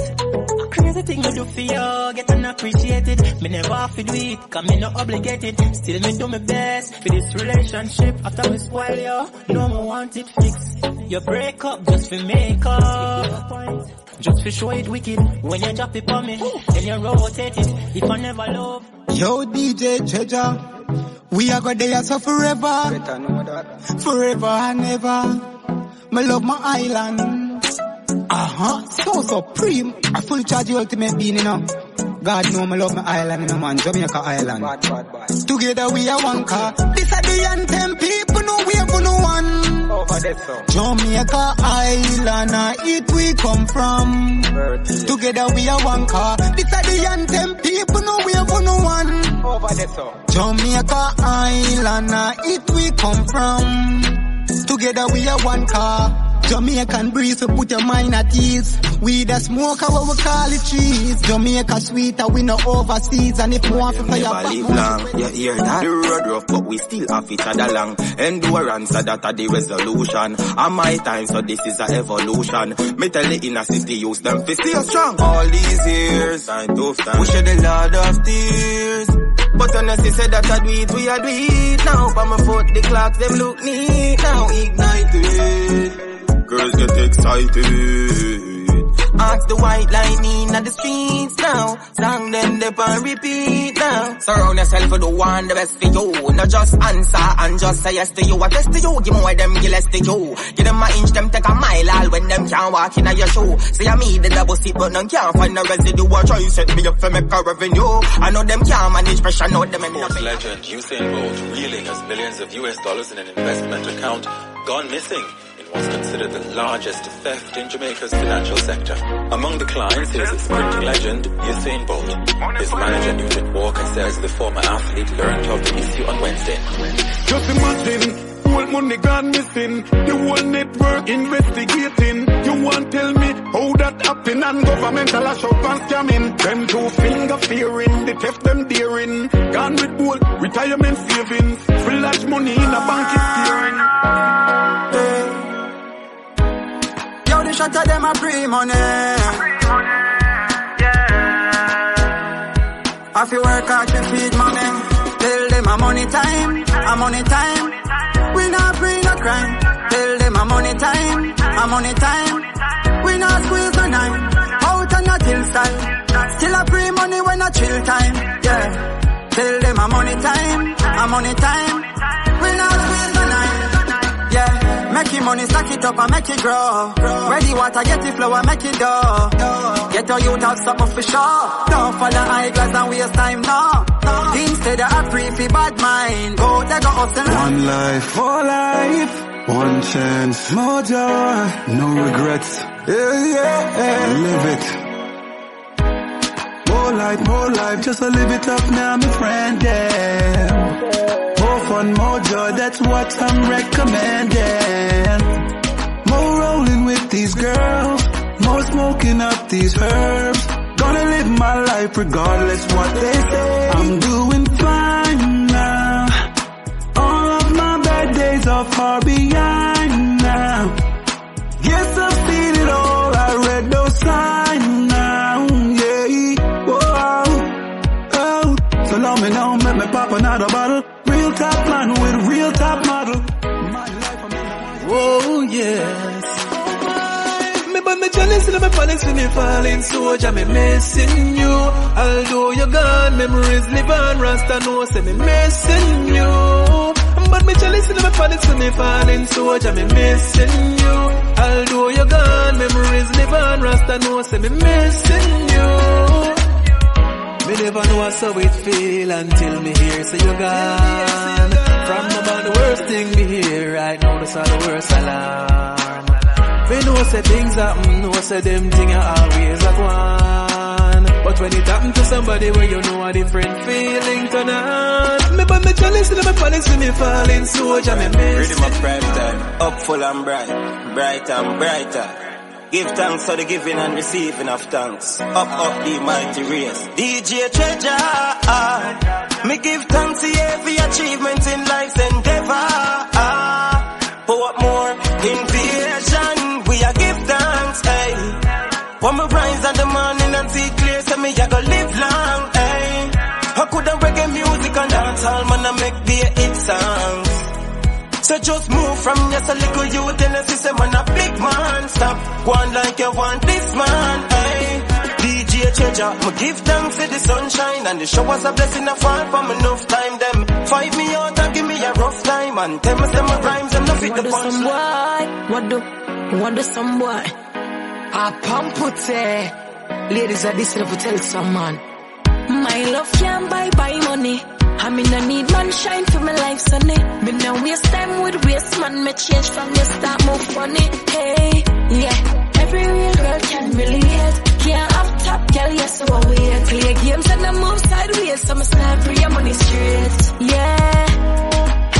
A crazy thing you do for you, get unappreciated. Me never have to do it, cause me not obligated. Still me do my best for this relationship. After me spoil you, no more want it fixed. You break up just for make up. Just for show it wicked. When you drop it on me, then you rotate it. If I never love. Yo, DJ Treasure, we are gonna there so forever. Better know that. Forever and ever. Me love my island. So supreme. I full charge the ultimate being, you know. God know me love my island, you know, man. Jamaica Island. Bad. Together we are one car. This are the anthem. People know we have no one. Jamaica Island, it we come from. Together we are one car. This are the anthem. People know we have no one. Jamaica Island, it we come from. Together we are one car. Jamaican breeze, so put your mind at ease. We the smoke, what we call it trees. Jamaica sweeter, we no overseas. And if you want to play never live long, you hear that? The road rough, but we still have each other long. Endurance, so that the resolution. And my time, so this is a evolution. Me tell the inner city, use them to stay strong. All these years, time tough time. We shed a lot of tears. But honestly said that I do it, we are do it. Now, by my foot, the clocks, them look neat. Now, ignite it. Girls get excited. Ask the white lightning at the streets now. Song them dip and repeat now. Surround yourself with the one the best for you. Not just answer and just say yes to you. I test to you, give more them, give less to you. Give them an inch, them take a mile all when them can't walk in your shoe. Say I me the double seat but none can't find the residue. I try to set me up for make a revenue. I know them can't manage pressure, know them in Sports legend Usain Bolt reeling as millions of US dollars in an investment account gone missing in was considered the largest theft in Jamaica's financial sector. Among the clients is sprinting legend Usain Bolt. His manager Newton Walker says the former athlete learned of the issue on Wednesday. Just imagine, whole money gone missing, the whole network investigating. You won't tell me how that happen and governmental a shop and scamming. Them two finger fearing, the theft them daring. Gone with gold, retirement savings, flash money in a bank is steering. Yo, the shot of them a free money. I feel work hard to feed mommy. Tell them a money time, a money time. We not free, no crime. Tell them a money time, a money time. We not squeeze no nine. Out and not till style. Still a free money when a chill time. Yeah. Tell them a money time, a money time. We not squeeze no nine. Yeah. Make your money, stack it up and make it grow. Ready water, get it flow and make it dough. Get your youth have something for sure. Don't follow eyeglass and waste time, no. Instead of a free for bad mind. Go, they go up and one life, for life. One chance, more joy, no regrets. Yeah. Live it. More life, just to live it up now, my friend, yeah. More fun, more joy, that's what I'm recommending. More rolling with these girls, more smoking up these herbs. Gonna live my life regardless what they say. I'm doing fine now. All of my bad days are far behind now. Yes, I've seen it all, I read those signs now, yeah. Whoa, oh, so long me now, make me pop another bottle. Real top man with real top model. Oh yes. Me but me jealous and me panics when me falling soldier, me missing you. Although you're gone, memories live on. Rasta know say me missing you. But me jealous and me panics when me falling soldier, me missing you. Although you're gone, memories live on. Rasta know say me missing you. Me never know how it feel until me hear say you're gone. From about the worst thing me hear right now, that's all the worst alarm. Me know say things happen, know say them things are always a one. But when it happen to somebody where you know a different feeling turn on. Me but me jealous and me panics when me falling soldier, me miss. Ready my prime time, up full and bright, brighter and brighter. Give thanks for the giving and receiving of thanks. Up the mighty race. DJ Treasure, me give thanks to every achievement in life's endeavor. Pour up more invasion, we a give thanks, hey. When me rise in the morning and see clear, say me a go live long, hey. I coulda reggae music and dancehall, man, I make be a hit songs. So just move from just a little youth and a system and a big man. Stop going like you want this man, hey. DJ Treasure, me give thanks for the sunshine and the showers a blessing a fall from enough time. Them fight me out and give me a rough time and tell me some rhymes and nothing the punchline. What do some boy? I pump put ladies are this to tell some man. My love can't buy money. I mean I need man shine for my life, sonny. Me no waste time with waste man. Me change from the start move funny. Hey, yeah. Every real girl can relate. Can't have top girl, yes, so I wait. Play games and I move sideways, so I'm start free your money straight. Yeah.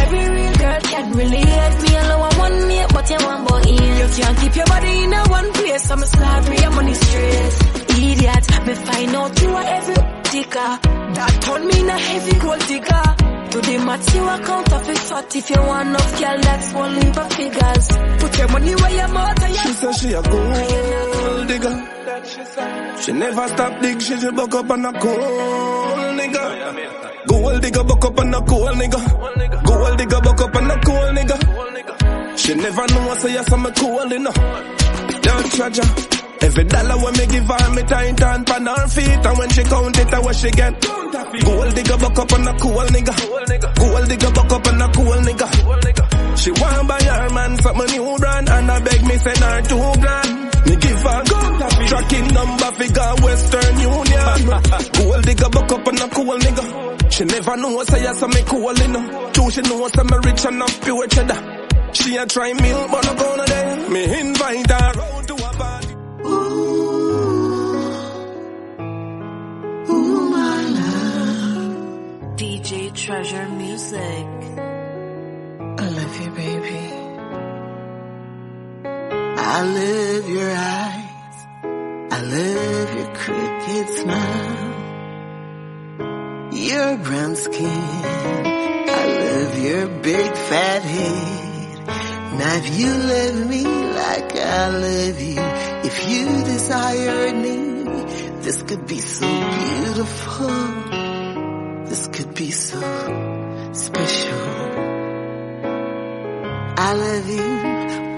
Every real girl can relate. Me alone want one mate, but you want boy in. You can't keep your body in a one place, so I'm start free your money straight. Idiot, me find out you are every digger. That turn me in a heavy gold digger. To the math you account of it fat. If you want enough girl, that's one leave of figures. Put your money where your mouth and she said she a gold digger. She never stop dig, she buck up on a cold nigga. Gold digger buck up on a cold nigga. Gold digger buck up on a cold nigga. She never know I say yes I'm a cool enough. Don't charge her. Every dollar when me give her, me tight and pan her feet. And when she count it, I what she get. Gold digger buck up on a cool nigga. Gold digger buck up on a cool nigga. She want buy her man some new brand, and I beg me send her $2,000. Me give her gold tracking number figure Western Union. Gold digger buck up on a cool nigga. She never know say yes I'm a cool enough. True she know say me rich and not pure cheddar. She a try milk, but no gonna then. Me invite her round to a party. Ooh, my love. DJ Treasure Music. I love you, baby. I love your eyes. I love your crooked smile. Your brown skin. I love your big fat head. Now if you love me like I love you, if you desired me, this could be so beautiful. This could be so special. I love you.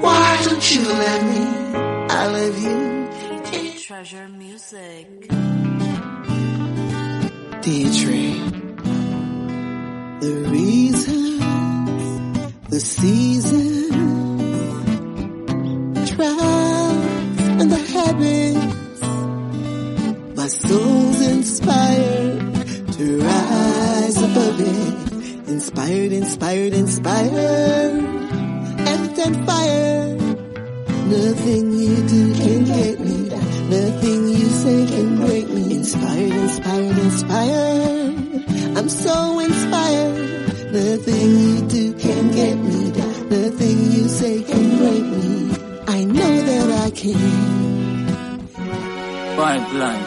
Why don't you let me? I love you. DJ Treasure Music. Deirdre. The reasons, the seasons, trials and the habits, my soul's inspired to rise above it. Inspired, inspired, inspired, and on fire. Nothing you do can get me. Nothing you say can break me. Inspired, inspired, inspired. I'm so inspired. Nothing you do can get me. Nothing you say can break me. I know that I can. Pipeline.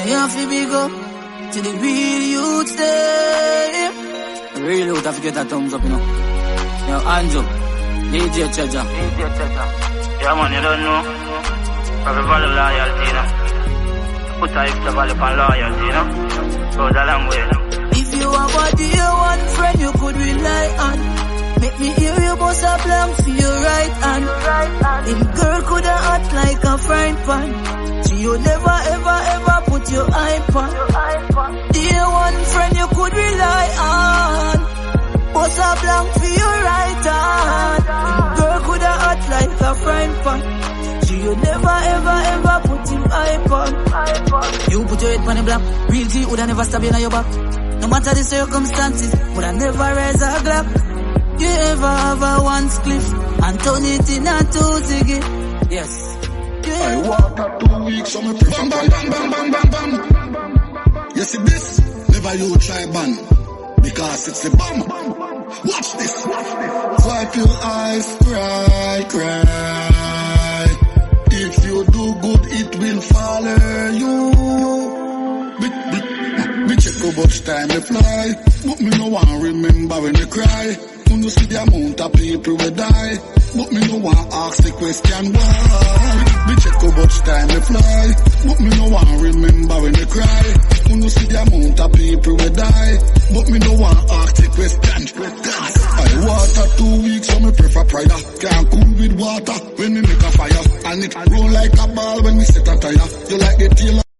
You have to be go to the real youth there. Real youth have to get a thumbs up, you know. Yo, Anjo, DJ Treasure. Yeah, man, you don't know. Have a value loyalty, you know. Put a extra value on loyalty, you know. Goes a long way. If you have a dear one friend you could rely on, make me hear you bust a blank for your right hand. Them girl coulda act like a frying pan. You never ever ever put your eye on. Dear one friend you could rely on, bust a blank for your right hand. Girl coulda act like a frying pan. You never ever ever put your eye on. You put your head on the block. Real G woulda never stab you in your back. No matter the circumstances, woulda never raise a glock. You ever have a one cliff and turn it in a two ziggy? Yes. I walk up 2 weeks, so me prefer bam, bam, bam, bam, bam, bam. You see this? Never you try ban, because it's the bomb. Watch this. Wipe your eyes, cry, cry. If you do good, it will follow you. Me check how much time they fly, but me no one remember when they cry. When you see the amount of people will die, but me no one ask the question why. Me check how much time they fly, but me no one remember when they cry. When you see the amount of people will die, but me no one ask the question. I water 2 weeks, so me prefer prior. Can't cool with water when me make a fire, and it roll like a ball when we set a tire. You like the tail